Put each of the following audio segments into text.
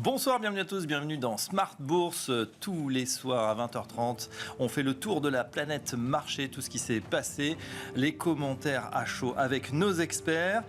Bonsoir, bienvenue à tous, bienvenue dans Smart Bourse. Tous les soirs à 20h30, on fait le tour de la planète marché, tout ce qui s'est passé, les commentaires à chaud avec nos experts.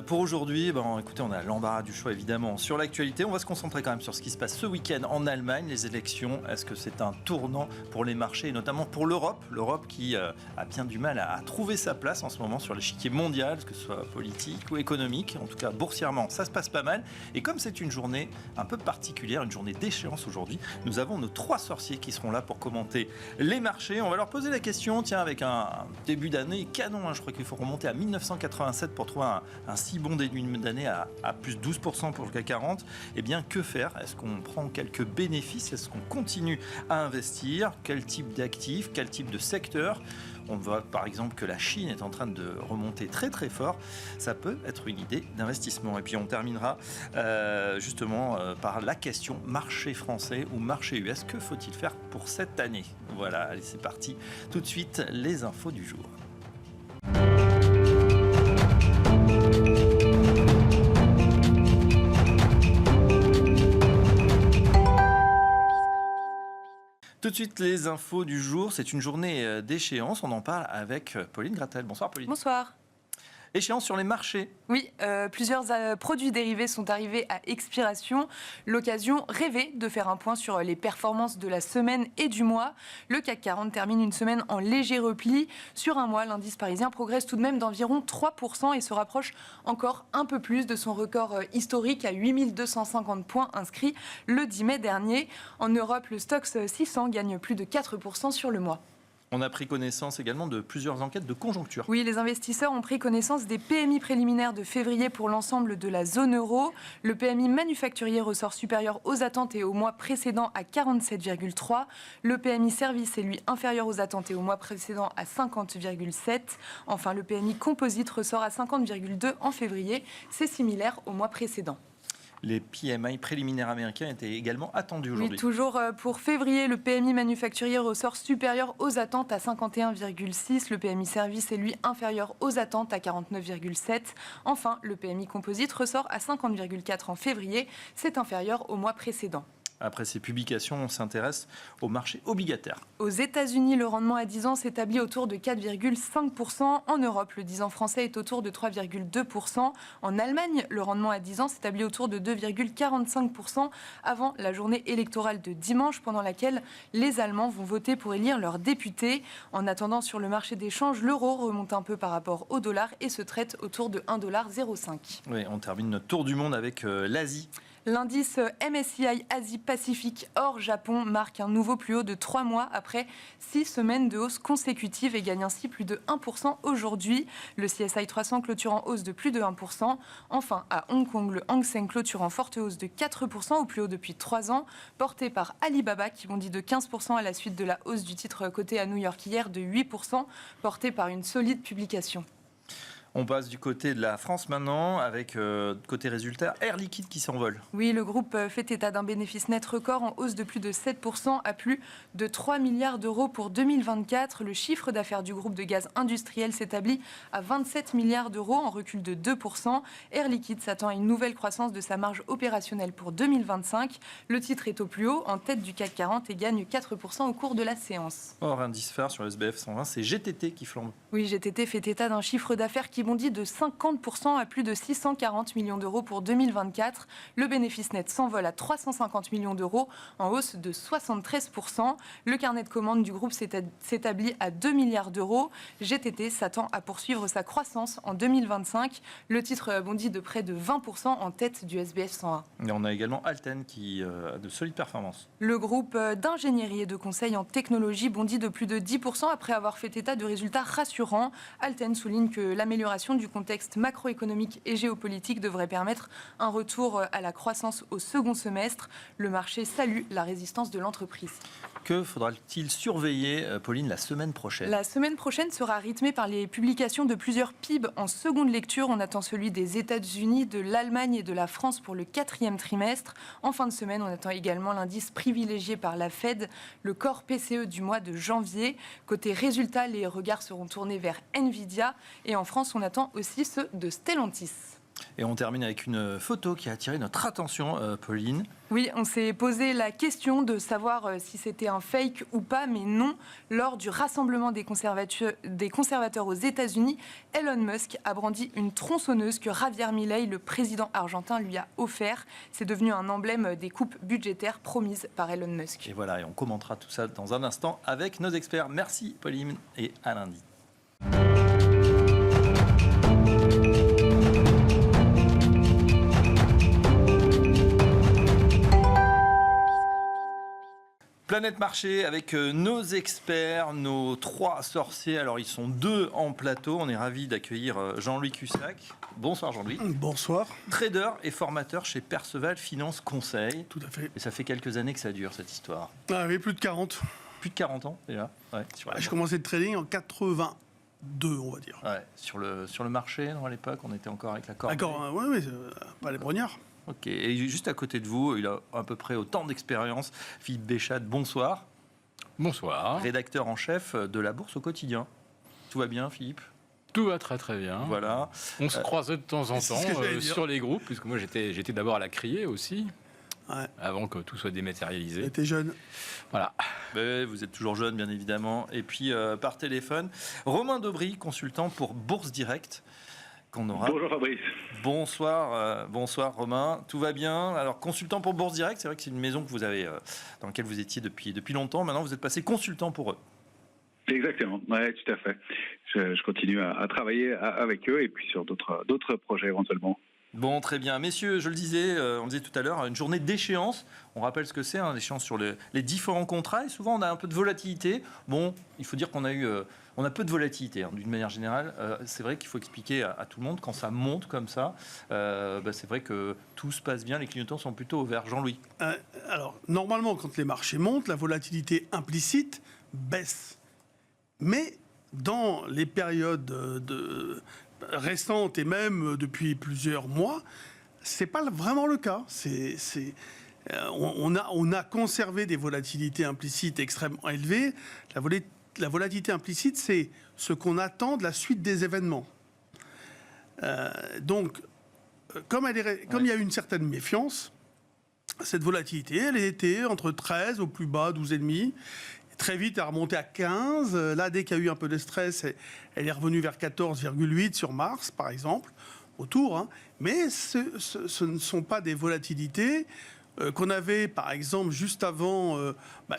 Pour aujourd'hui, écoutez, on a l'embarras du choix évidemment sur l'actualité. On va se concentrer quand même sur ce qui se passe ce week-end en Allemagne, les élections. Est-ce que c'est un tournant pour les marchés et notamment pour l'Europe ? L'Europe qui a bien du mal à trouver sa place en ce moment sur l'échiquier mondial, que ce soit politique ou économique. En tout cas, boursièrement, ça se passe pas mal. Et comme c'est une journée un peu particulière, une journée d'échéance aujourd'hui, nous avons nos 3 sorciers qui seront là pour commenter les marchés. On va leur poser la question, tiens, avec un début d'année canon, je crois qu'il faut remonter à 1987 pour trouver un si bon début d'année à plus de 12% pour le CAC 40, eh bien que faire ? Est-ce qu'on prend quelques bénéfices ? Est-ce qu'on continue à investir ? Quel type d'actifs ? Quel type de secteur ? On voit par exemple que la Chine est en train de remonter très très fort. Ça peut être une idée d'investissement. Et puis on terminera justement par la question marché français ou marché US. Que faut-il faire pour cette année ? Voilà, allez c'est parti. Tout de suite, les infos du jour. Tout de suite, les infos du jour. C'est une journée d'échéance. On en parle avec Pauline Gratel. Bonsoir Pauline. Bonsoir. Échéance sur les marchés. Oui, plusieurs produits dérivés sont arrivés à expiration. L'occasion rêvée de faire un point sur les performances de la semaine et du mois. Le CAC 40 termine une semaine en léger repli. Sur un mois, l'indice parisien progresse tout de même d'environ 3% et se rapproche encore un peu plus de son record historique à 8250 points inscrits le 10 mai dernier. En Europe, le Stoxx 600 gagne plus de 4% sur le mois. On a pris connaissance également de plusieurs enquêtes de conjoncture. Oui, les investisseurs ont pris connaissance des PMI préliminaires de février pour l'ensemble de la zone euro. Le PMI manufacturier ressort supérieur aux attentes et au mois précédent à 47,3. Le PMI service est lui inférieur aux attentes et au mois précédent à 50,7. Enfin, le PMI composite ressort à 50,2 en février. C'est similaire au mois précédent. Les PMI préliminaires américains étaient également attendus aujourd'hui. Oui, toujours pour février, le PMI manufacturier ressort supérieur aux attentes à 51,6. Le PMI service est lui inférieur aux attentes à 49,7. Enfin, le PMI composite ressort à 50,4 en février. C'est inférieur au mois précédent. Après ces publications, on s'intéresse au marché obligataire. Aux États-Unis, le rendement à 10 ans s'établit autour de 4,5%. En Europe, le 10 ans français est autour de 3,2%. En Allemagne, le rendement à 10 ans s'établit autour de 2,45% avant la journée électorale de dimanche, pendant laquelle les Allemands vont voter pour élire leurs députés. En attendant, sur le marché des changes, l'euro remonte un peu par rapport au dollar et se traite autour de 1,05 $. Oui, on termine notre tour du monde avec l'Asie. L'indice MSCI Asie-Pacifique hors Japon marque un nouveau plus haut de 3 mois après 6 semaines de hausse consécutive et gagne ainsi plus de 1% aujourd'hui. Le CSI 300 clôture en hausse de plus de 1%. Enfin, à Hong Kong, le Hang Seng clôture en forte hausse de 4% au plus haut depuis 3 ans, porté par Alibaba qui bondit de 15% à la suite de la hausse du titre coté à New York hier de 8%, porté par une solide publication. On passe du côté de la France maintenant, avec côté résultat, Air Liquide qui s'envole. Oui, le groupe fait état d'un bénéfice net record en hausse de plus de 7% à plus de 3 milliards d'euros pour 2024. Le chiffre d'affaires du groupe de gaz industriel s'établit à 27 milliards d'euros en recul de 2%. Air Liquide s'attend à une nouvelle croissance de sa marge opérationnelle pour 2025. Le titre est au plus haut, en tête du CAC 40 et gagne 4% au cours de la séance. Or, indice phare sur le SBF 120, c'est GTT qui flambe. Oui, GTT fait état d'un chiffre d'affaires qui bondit de 50% à plus de 640 millions d'euros pour 2024. Le bénéfice net s'envole à 350 millions d'euros, en hausse de 73%. Le carnet de commandes du groupe s'établit à 2 milliards d'euros. GTT s'attend à poursuivre sa croissance en 2025. Le titre bondit de près de 20% en tête du SBF 120. Et on a également Alten qui a de solides performances. Le groupe d'ingénierie et de conseil en technologie bondit de plus de 10% après avoir fait état de résultats rassurants. Alten souligne que l'amélioration du contexte macroéconomique et géopolitique devrait permettre un retour à la croissance au second semestre. Le marché salue la résistance de l'entreprise. Que faudra-t-il surveiller, Pauline, la semaine prochaine ? La semaine prochaine sera rythmée par les publications de plusieurs PIB en seconde lecture. On attend celui des États-Unis, de l'Allemagne et de la France pour le 4e trimestre. En fin de semaine, on attend également l'indice privilégié par la Fed, le Core PCE du mois de janvier. Côté résultats, les regards seront tournés vers Nvidia. Et en France, on attend aussi ceux de Stellantis. Et on termine avec une photo qui a attiré notre attention, Pauline. Oui, on s'est posé la question de savoir si c'était un fake ou pas, mais non. Lors du rassemblement des conservateurs aux États-Unis, Elon Musk a brandi une tronçonneuse que Javier Milei, le président argentin, lui a offert. C'est devenu un emblème des coupes budgétaires promises par Elon Musk. Et voilà, et on commentera tout ça dans un instant avec nos experts. Merci Pauline et à lundi. Planète Marché avec nos experts, nos 3 sorciers. Alors, ils sont 2 en plateau. On est ravis d'accueillir Jean-Louis Cussac. Bonsoir Jean-Louis. Bonsoir. Trader et formateur chez Perceval Finance Conseil. Tout à fait. Et ça fait quelques années que ça dure, cette histoire. Ah oui, plus de 40. Plus de 40 ans, déjà. Ouais, Je commençais le trading en 82, on va dire. Ouais, sur le marché, non, à l'époque, on était encore avec la corde. D'accord, oui, pas les brognards. Ok, et juste à côté de vous, il a à peu près autant d'expérience. Philippe Béchat, bonsoir. Bonsoir. Rédacteur en chef de la Bourse au quotidien. Tout va bien, Philippe? Tout va très très bien. Voilà. On se croise de temps en c'est temps ce que j'allais dire. sur les groupes, puisque moi j'étais d'abord à la criée aussi, Ouais. avant que tout soit dématérialisé. J'étais jeune. Voilà. Ben, vous êtes toujours jeune, bien évidemment. Et puis, par téléphone, Romain Daubry, consultant pour Bourse Direct, qu'on aura. Bonjour Fabrice. Bonsoir Romain. Tout va bien? Alors, consultant pour Bourse Direct, c'est vrai que c'est une maison que vous avez, dans laquelle vous étiez depuis longtemps. Maintenant, vous êtes passé consultant pour eux. Exactement, ouais, tout à fait. Je continue à travailler avec eux et puis sur d'autres projets éventuellement. Bon, très bien. Messieurs, je le disais, on le disait tout à l'heure, une journée d'échéance. On rappelle ce que c'est, l'échéance sur les différents contrats. Et souvent, on a un peu de volatilité. Bon, il faut dire qu'on a on a peu de volatilité, d'une manière générale. C'est vrai qu'il faut expliquer à tout le monde, quand ça monte comme ça, c'est vrai que tout se passe bien, les clignotants sont plutôt au vert. Jean-Louis. Alors, normalement, quand les marchés montent, la volatilité implicite baisse. Mais dans les périodes récentes et même depuis plusieurs mois, c'est pas vraiment le cas. On a conservé des volatilités implicites extrêmement élevées. La volatilité implicite, c'est ce qu'on attend de la suite des événements. Donc, comme il y a une certaine méfiance, cette volatilité, elle était entre 13 au plus bas, 12,5. Très vite, elle a remonté à 15. Là, dès qu'il y a eu un peu de stress, elle est revenue vers 14,8 sur Mars, par exemple, autour. Hein. Mais ce ne sont pas des volatilités qu'on avait, par exemple, juste avant,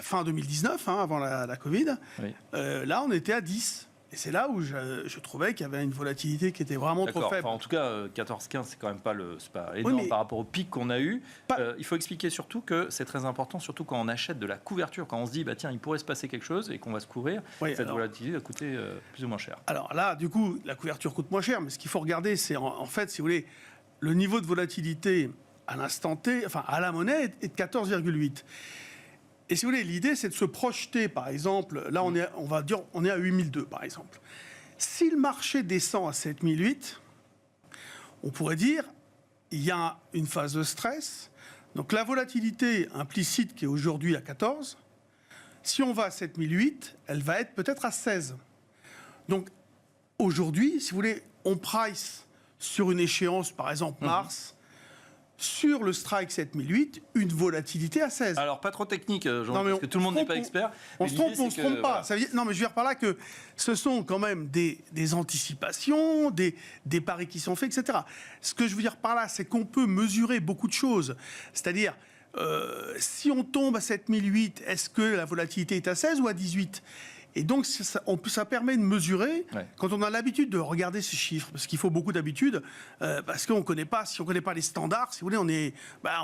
fin 2019, avant la Covid. Oui. Là, on était à 10. Et c'est là où je trouvais qu'il y avait une volatilité qui était vraiment trop faible. Enfin, en tout cas, 14-15, c'est quand même pas énorme par rapport au pic qu'on a eu. Il faut expliquer surtout que c'est très important, surtout quand on achète de la couverture, quand on se dit, tiens, il pourrait se passer quelque chose et qu'on va se couvrir, cette volatilité va coûter plus ou moins cher. Alors là, du coup, la couverture coûte moins cher, mais ce qu'il faut regarder, c'est en fait, si vous voulez, le niveau de volatilité à l'instant T, enfin à la monnaie, est de 14,8. Et si vous voulez, l'idée, c'est de se projeter, par exemple, là, on est à 8002, par exemple. Si le marché descend à 7008, on pourrait dire, il y a une phase de stress. Donc la volatilité implicite qui est aujourd'hui à 14, si on va à 7008, elle va être peut-être à 16. Donc aujourd'hui, si vous voulez, on price sur une échéance, par exemple mars, sur le strike 7008, une volatilité à 16. Alors, pas trop technique, Jean, parce que tout le monde n'est pas expert. On se trompe pas. Ça veut dire, non, mais je veux dire par là que ce sont quand même des anticipations, des paris qui sont faits, etc. Ce que je veux dire par là, c'est qu'on peut mesurer beaucoup de choses. C'est-à-dire, si on tombe à 7008, est-ce que la volatilité est à 16 ou à 18 ? Et donc, ça permet de mesurer, quand on a l'habitude de regarder ces chiffres, parce qu'il faut beaucoup d'habitude, parce qu'on connaît pas, si on ne connaît pas les standards, si vous voulez,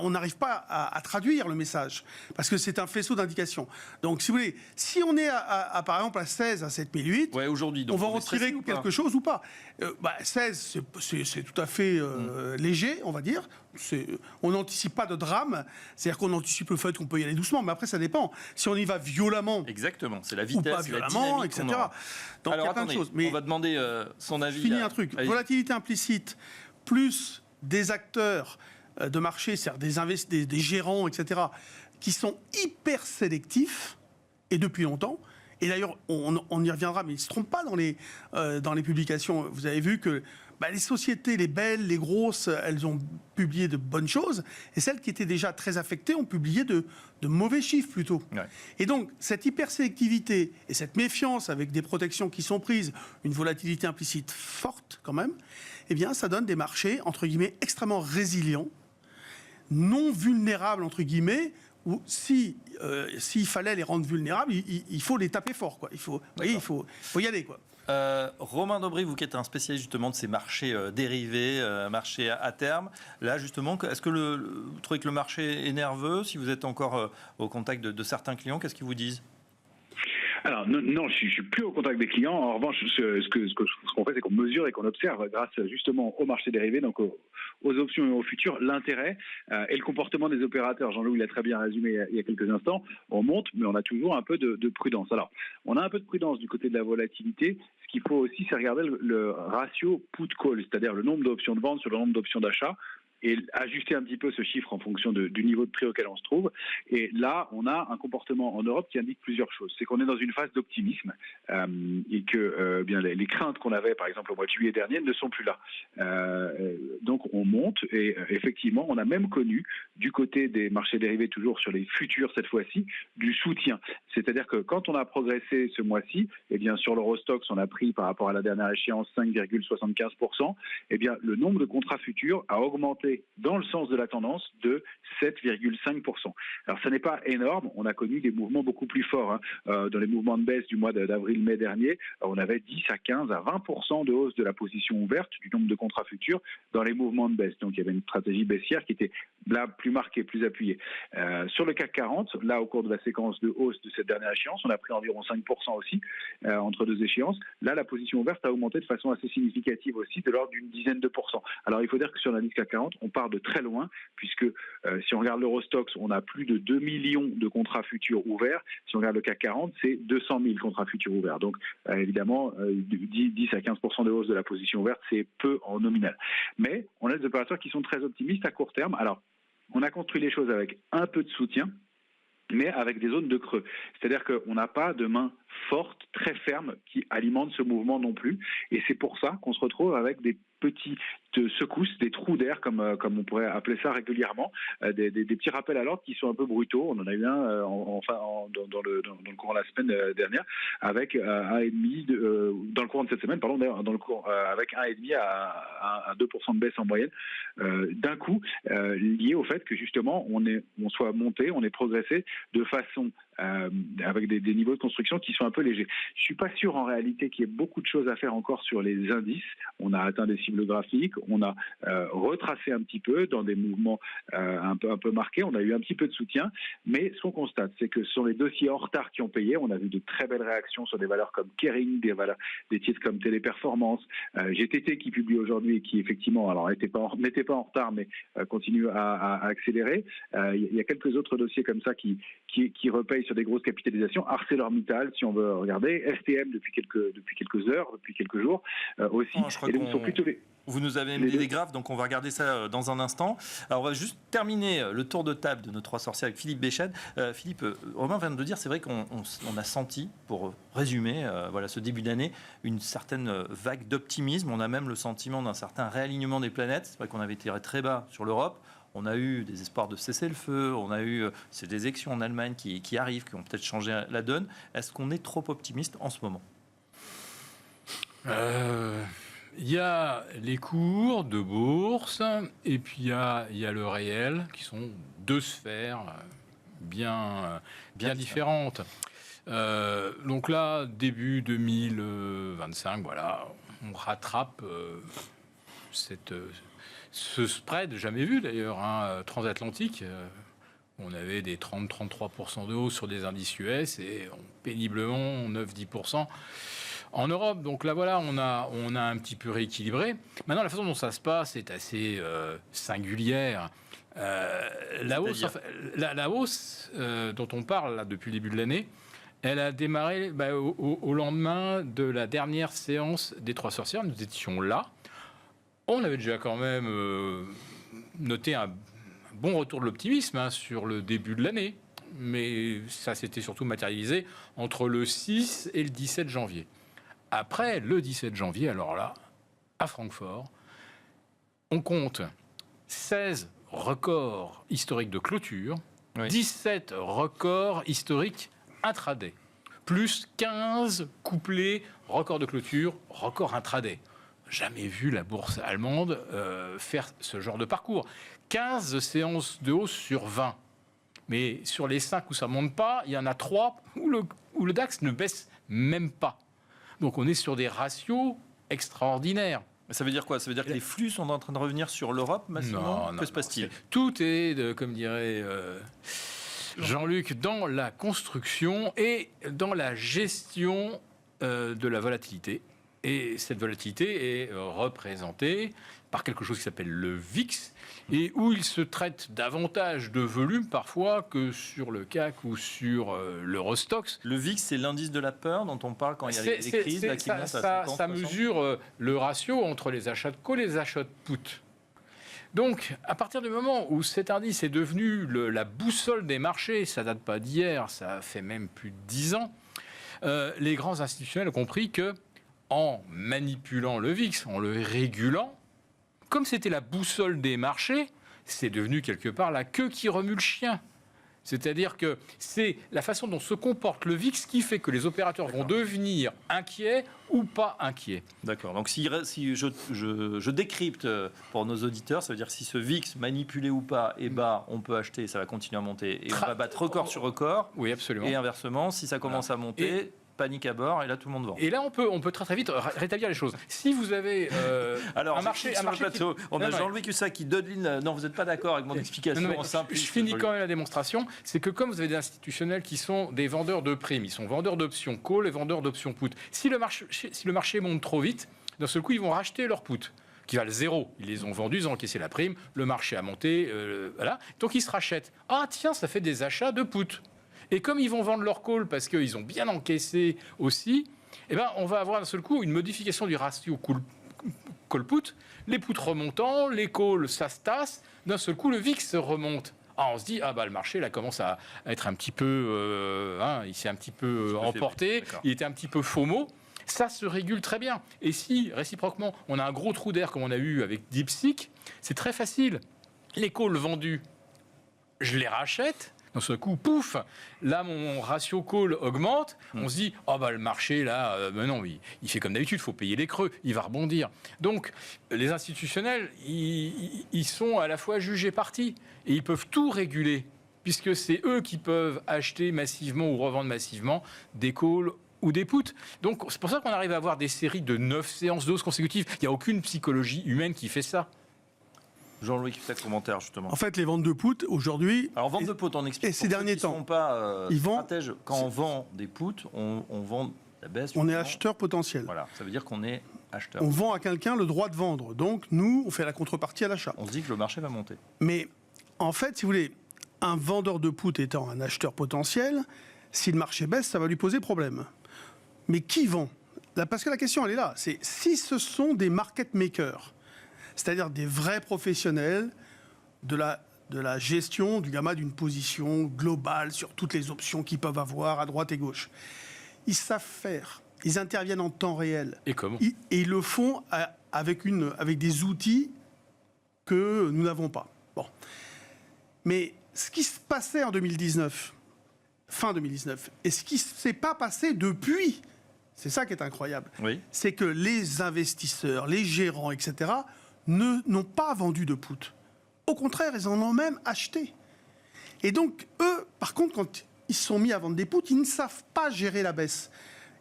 on n'arrive pas à traduire le message, parce que c'est un faisceau d'indications. Donc, si vous voulez, si on est par exemple à 16 à 7008, aujourd'hui, on va retirer quelque chose ou pas. 16, c'est tout à fait léger, on va dire. On n'anticipe pas de drame, c'est-à-dire qu'on anticipe le fait qu'on peut y aller doucement, mais après ça dépend. Si on y va violemment, exactement, c'est la vitesse, ou pas violemment, etc. Donc il y a plein de choses. Mais on va demander son avis. Finis un truc. Volatilité implicite, plus des acteurs de marché, c'est-à-dire des gérants, etc., qui sont hyper sélectifs, et depuis longtemps, Et d'ailleurs, on y reviendra, mais ils ne se trompent pas dans les publications. Vous avez vu que les sociétés, les belles, les grosses, elles ont publié de bonnes choses, et celles qui étaient déjà très affectées ont publié de mauvais chiffres plutôt. Ouais. Et donc, cette hypersélectivité et cette méfiance avec des protections qui sont prises, une volatilité implicite forte quand même, eh bien, ça donne des marchés, entre guillemets, extrêmement résilients, non vulnérables, entre guillemets, où s'il fallait les rendre vulnérables, il faut les taper fort, quoi. Il faut y aller, quoi. Romain Daubry, vous qui êtes un spécialiste justement de ces marchés dérivés, marchés à terme, là justement, est-ce que vous trouvez que le marché est nerveux? Si vous êtes encore au contact de certains clients, qu'est-ce qu'ils vous disent? Alors non, je suis plus au contact des clients. En revanche, ce qu'on fait, c'est qu'on mesure et qu'on observe grâce justement au marché dérivé, donc aux options et aux futurs, l'intérêt et le comportement des opérateurs. Jean-Louis l'a très bien résumé il y a quelques instants. On monte, mais on a toujours un peu de prudence. Alors, on a un peu de prudence du côté de la volatilité. Ce qu'il faut aussi, c'est regarder le ratio put-call, c'est-à-dire le nombre d'options de vente sur le nombre d'options d'achat, et ajuster un petit peu ce chiffre en fonction du niveau de prix auquel on se trouve. Et là, on a un comportement en Europe qui indique plusieurs choses. C'est qu'on est dans une phase d'optimisme et que bien les craintes qu'on avait, par exemple, au mois de juillet dernier, ne sont plus là. Donc, on monte et effectivement, on a même connu, du côté des marchés dérivés, toujours sur les futurs cette fois-ci, du soutien. C'est-à-dire que quand on a progressé ce mois-ci, eh bien, sur l'Eurostoxx, on a pris par rapport à la dernière échéance 5,75%. Eh bien, le nombre de contrats futurs a augmenté dans le sens de la tendance de 7,5%. Alors, ça n'est pas énorme. On a connu des mouvements beaucoup plus forts. Dans les mouvements de baisse du mois d'avril-mai dernier, on avait 10 à 15 à 20% de hausse de la position ouverte du nombre de contrats futurs dans les mouvements de baisse. Donc, il y avait une stratégie baissière qui était là plus marquée, plus appuyée. Sur le CAC 40, là, au cours de la séquence de hausse de cette dernière échéance, on a pris environ 5% aussi entre deux échéances. Là, la position ouverte a augmenté de façon assez significative aussi, de l'ordre d'une dizaine de pourcents. Alors, il faut dire que sur l'indice CAC 40, on part de très loin, puisque si on regarde l'Eurostoxx, on a plus de 2 millions de contrats futurs ouverts. Si on regarde le CAC 40, c'est 200 000 contrats futurs ouverts. Donc, évidemment, 10 à 15% de hausse de la position ouverte, c'est peu en nominal. Mais on a des opérateurs qui sont très optimistes à court terme. Alors, on a construit les choses avec un peu de soutien, mais avec des zones de creux. C'est-à-dire qu'on n'a pas de main forte, très ferme, qui alimente ce mouvement non plus. Et c'est pour ça qu'on se retrouve avec des petites secousses, des trous d'air, comme on pourrait appeler ça régulièrement, des petits rappels à l'ordre qui sont un peu brutaux. On en a eu un dans le courant de la semaine dernière, avec 1,5 dans le courant de cette semaine, pardon, dans le courant, avec 1,5 à 2% de baisse en moyenne, d'un coup, lié au fait que justement on soit monté, on est progressé de façon avec des niveaux de construction qui sont un peu légers. Je suis pas sûr en réalité qu'il y ait beaucoup de choses à faire encore sur les indices. On a atteint des cibles graphiques, on a retracé un petit peu dans des mouvements un peu marqués, on a eu un petit peu de soutien, mais ce qu'on constate, c'est que ce sont les dossiers en retard qui ont payé. On a vu de très belles réactions sur des valeurs comme Kering, des titres comme Téléperformance, GTT qui publie aujourd'hui et qui effectivement, alors n'était pas en retard, mais continue à accélérer. Il y a quelques autres dossiers comme ça qui repayent sur des grosses capitalisations. ArcelorMittal, si on veut regarder, STM depuis quelques heures, depuis quelques jours aussi. Et donc, sont plutôt vous nous avez mis des graphes, donc on va regarder ça dans un instant. Alors on va juste terminer le tour de table de nos trois sorciers avec Philippe Béchade. Philippe, Romain vient de dire, c'est vrai qu'on a senti, pour résumer ce début d'année, une certaine vague d'optimisme. On a même le sentiment d'un certain réalignement des planètes. C'est vrai qu'on avait tiré très bas sur l'Europe. On a eu des espoirs de cesser le feu, on a eu ces élections en Allemagne qui arrivent, qui ont peut-être changé la donne. Est-ce qu'on est trop optimiste en ce moment ? Il y a les cours de bourse et puis il y a le réel, qui sont deux sphères bien différentes. Donc là, début 2025, voilà, on rattrape ce spread, jamais vu d'ailleurs, transatlantique. On avait des 30-33% de hausse sur des indices US et péniblement 9-10% en Europe. Donc là, voilà, on a un petit peu rééquilibré. Maintenant, la façon dont ça se passe est assez singulière. La hausse dont on parle là, depuis le début de l'année, elle a démarré au lendemain de la dernière séance des Trois Sorcières. Nous étions là. On avait déjà quand même noté un bon retour de l'optimisme sur le début de l'année. mais ça s'était surtout matérialisé entre le 6 et le 17 janvier. Après le 17 janvier, alors là, à Francfort, on compte 16 records historiques de clôture, 17 records historiques intraday, plus 15 couplés records de clôture, records intraday. Jamais vu la bourse allemande faire ce genre de parcours. 15 séances de hausse sur 20. Mais sur les 5 où ça ne monte pas, il y en a 3 où le DAX ne baisse même pas. Donc on est sur des ratios extraordinaires. Ça veut dire quoi? Ça veut dire que les flux sont en train de revenir sur l'Europe massivement? Que se passe-t-il? Tout est, comme dirait Jean-Luc, dans la construction et dans la gestion de la volatilité. Et cette volatilité est représentée par quelque chose qui s'appelle le VIX, et où il se traite davantage de volume parfois que sur le CAC ou sur l'Eurostoxx. Le VIX, c'est l'indice de la peur dont on parle quand il y a les crises. Ça mesure le ratio entre les achats de call et les achats de put. Donc, à partir du moment où cet indice est devenu la boussole des marchés, ça date pas d'hier, ça fait même plus de 10 ans, les grands institutionnels ont compris que en manipulant le VIX, en le régulant, comme c'était la boussole des marchés, c'est devenu quelque part la queue qui remue le chien. C'est-à-dire que c'est la façon dont se comporte le VIX qui fait que les opérateurs vont devenir inquiets ou pas inquiets. D'accord. Donc si je décrypte pour nos auditeurs, ça veut dire que si ce VIX, manipulé ou pas, est bas, on peut acheter, ça va continuer à monter. Et on va battre record sur record. Oui, absolument. Et inversement, si ça commence à monter... panique à bord, et là tout le monde vend. Et là, on peut très vite rétablir les choses. Si vous avez alors, un marché sur le plateau, on a Jean-Louis Cussac qui donne non, vous n'êtes pas d'accord avec mon explication. Je finis quand même la démonstration. C'est que comme vous avez des institutionnels qui sont des vendeurs de primes, ils sont vendeurs d'options call et vendeurs d'options put. Si le marché monte trop vite, d'un seul coup, ils vont racheter leur put qui valent 0. Ils les ont vendus, ils ont encaissé la prime, le marché a monté, voilà. Donc ils se rachètent. Ah tiens, ça fait des achats de put. Et comme ils vont vendre leur call parce qu'ils ont bien encaissé aussi, eh ben, on va avoir d'un seul coup une modification du ratio call-put. Les puts remontant, les calls, ça se tasse. D'un seul coup, le VIX remonte. Ah, on se dit, le marché là, commence à être un petit peu... il s'est un petit peu emporté, il était un petit peu FOMO. Ça se régule très bien. Et si, réciproquement, on a un gros trou d'air comme on a eu avec DeepSeek, c'est très facile. Les calls vendus, je les rachète. Dans ce coup, pouf, là, mon ratio call augmente. On se dit, le marché, là, non, il fait comme d'habitude, il faut payer les creux, il va rebondir. Donc, les institutionnels, ils sont à la fois jugés partis et ils peuvent tout réguler, puisque c'est eux qui peuvent acheter massivement ou revendre massivement des calls ou des puts. Donc, c'est pour ça qu'on arrive à avoir des séries de 9 séances de hausse consécutives. Il n'y a aucune psychologie humaine qui fait ça. Jean-Louis, quel commentaire justement? En fait, les ventes de put aujourd'hui. Alors, vente de put, on explique. Et ces derniers temps, ils ne sont pas stratèges. Quand on vend des puts, on vend la baisse. On est acheteur potentiel. Voilà, ça veut dire qu'on est acheteur. On vend à quelqu'un le droit de vendre. Donc, nous, on fait la contrepartie à l'achat. On se dit que le marché va monter. Mais en fait, si vous voulez, un vendeur de put étant un acheteur potentiel, si le marché baisse, ça va lui poser problème. Mais qui vend? Là, parce que la question, elle est là. C'est si ce sont des market makers, c'est-à-dire des vrais professionnels de la gestion du gamma d'une position globale sur toutes les options qu'ils peuvent avoir à droite et gauche. Ils savent faire. Ils interviennent en temps réel. Et comment? Et ils le font avec des outils que nous n'avons pas. Bon. Mais ce qui se passait en 2019, fin 2019, et ce qui ne s'est pas passé depuis, c'est ça qui est incroyable, c'est que les investisseurs, les gérants, etc., n'ont pas vendu de put. Au contraire, ils en ont même acheté. Et donc, eux, par contre, quand ils se sont mis à vendre des puts, ils ne savent pas gérer la baisse.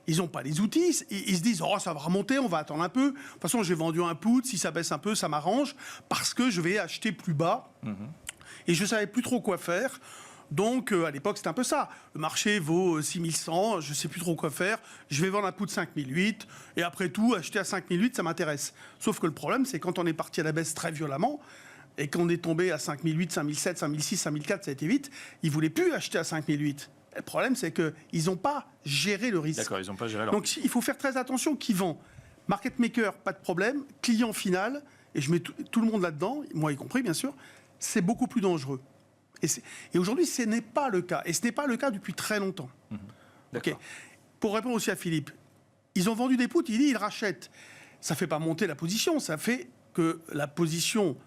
Ils n'ont pas les outils, ils se disent « Oh, ça va remonter, on va attendre un peu. De toute façon, j'ai vendu un put, si ça baisse un peu, ça m'arrange, parce que je vais acheter plus bas. Et je ne savais plus trop quoi faire. Donc, à l'époque, c'était un peu ça. Le marché vaut 6100, je ne sais plus trop quoi faire. Je vais vendre un put 5008. Et après tout, acheter à 5008, ça m'intéresse. Sauf que le problème, c'est quand on est parti à la baisse très violemment, et qu'on est tombé à 5008, 5007, 5006, 5004, ça a été vite, ils ne voulaient plus acheter à 5008. Le problème, c'est qu'ils n'ont pas géré le risque. D'accord, ils n'ont pas géré leur Donc, il faut faire très attention qui vend. Market maker, pas de problème. Client final, et je mets tout le monde là-dedans, moi y compris, bien sûr, c'est beaucoup plus dangereux. Et aujourd'hui, ce n'est pas le cas. Et ce n'est pas le cas depuis très longtemps. D'accord. Ok. Pour répondre aussi à Philippe, ils ont vendu des puts, ils rachètent. Ça ne fait pas monter la position, ça fait que la position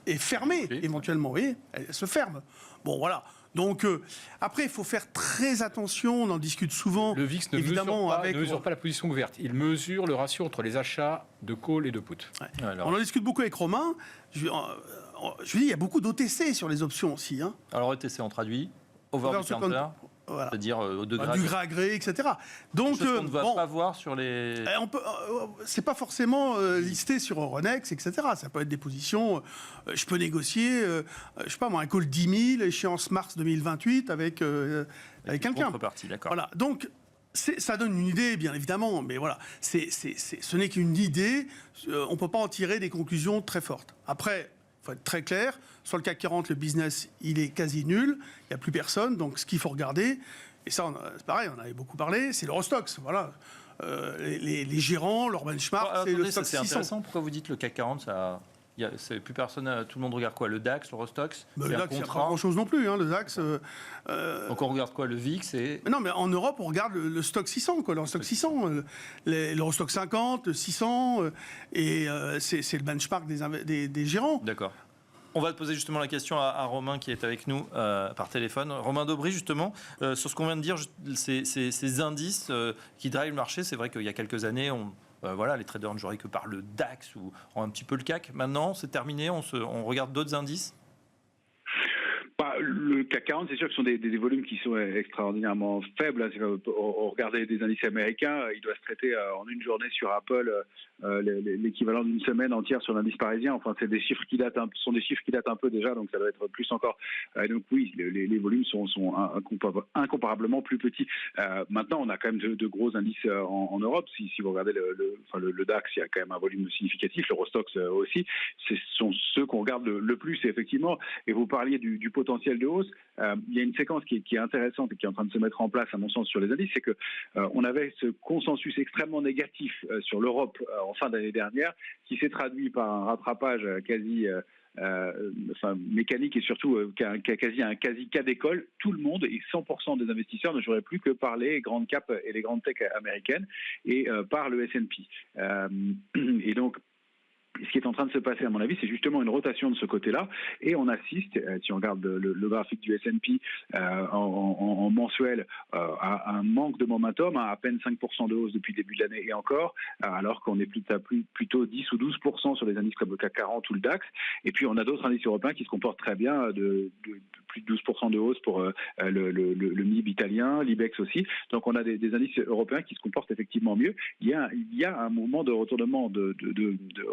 est fermée, éventuellement. Vous voyez, elle se ferme. Bon, voilà. Donc, après, il faut faire très attention, on en discute souvent. Le VIX ne mesure pas la position ouverte. Il mesure le ratio entre les achats de call et de put. Ouais. On en discute beaucoup avec Romain. Je vous dis, il y a beaucoup d'OTC sur les options aussi. Hein. Alors, OTC, on traduit. Over the counter. Voilà. C'est-à-dire au degré du gré à gré, etc. Donc, on ne va pas voir sur les... c'est pas forcément listé sur Euronext, etc. Ça peut être des positions... je peux négocier, je sais pas moi, un call 10 000, échéance mars 2028 avec quelqu'un. Contrepartie, d'accord. Voilà, donc... ça donne une idée, bien évidemment, mais voilà, ce n'est qu'une idée. On ne peut pas en tirer des conclusions très fortes. Après, il faut être très clair. Sur le CAC 40, le business, il est quasi nul. Il n'y a plus personne. Donc, ce qu'il faut regarder, et ça, c'est pareil, on avait beaucoup parlé, c'est l'Eurostoxx. Voilà. Les gérants, leur benchmark, c'est le stock 600. C'est intéressant. Pourquoi vous dites le CAC 40, c'est plus personne, tout le monde regarde quoi? Le DAX, l'Eurostoxx? Le DAX, il n'y a pas grand-chose non plus, hein, le DAX. Donc on regarde quoi? Le VIX et... Non, mais en Europe, on regarde le stock 600, quoi. Le stock 600, l'Eurostoxx 50, le 600, et c'est le benchmark des gérants. D'accord. On va te poser justement la question à Romain qui est avec nous par téléphone. Romain Daubry, justement, sur ce qu'on vient de dire, ces indices qui drivent le marché, c'est vrai qu'il y a quelques années, voilà, les traders ne joueraient que par le DAX ou un petit peu le CAC. Maintenant, c'est terminé, on regarde d'autres indices. Le CAC 40, c'est sûr que ce sont des volumes qui sont extraordinairement faibles. On regardait des indices américains, il doit se traiter en une journée sur Apple l'équivalent d'une semaine entière sur l'indice parisien. Enfin, c'est des chiffres qui datent un peu déjà, donc ça doit être plus encore. Donc oui, les volumes sont incomparablement plus petits. Maintenant, on a quand même de gros indices en Europe. Si vous regardez le DAX, il y a quand même un volume significatif. L'Eurostoxx aussi. Ce sont ceux qu'on regarde le plus, effectivement. Et vous parliez du potentiel de hausse. Il y a une séquence qui est intéressante et qui est en train de se mettre en place, à mon sens, sur les indices, c'est que on avait ce consensus extrêmement négatif sur l'Europe en fin d'année dernière, qui s'est traduit par un rattrapage quasi mécanique et surtout un quasi cas d'école. Tout le monde et 100% des investisseurs ne joueraient plus que par les grandes caps et les grandes tech américaines et par le S&P. Et donc, ce qui est en train de se passer, à mon avis, c'est justement une rotation de ce côté-là. Et on assiste, si on regarde le graphique du S&P en mensuel, à un manque de momentum, à peine 5% de hausse depuis le début de l'année et encore, alors qu'on est plutôt 10 ou 12% sur les indices comme le CAC 40 ou le DAX. Et puis, on a d'autres indices européens qui se comportent très bien, de plus de 12% de hausse pour le MIB italien, l'IBEX aussi. Donc, on a des indices européens qui se comportent effectivement mieux. Il y a un mouvement de retournement, de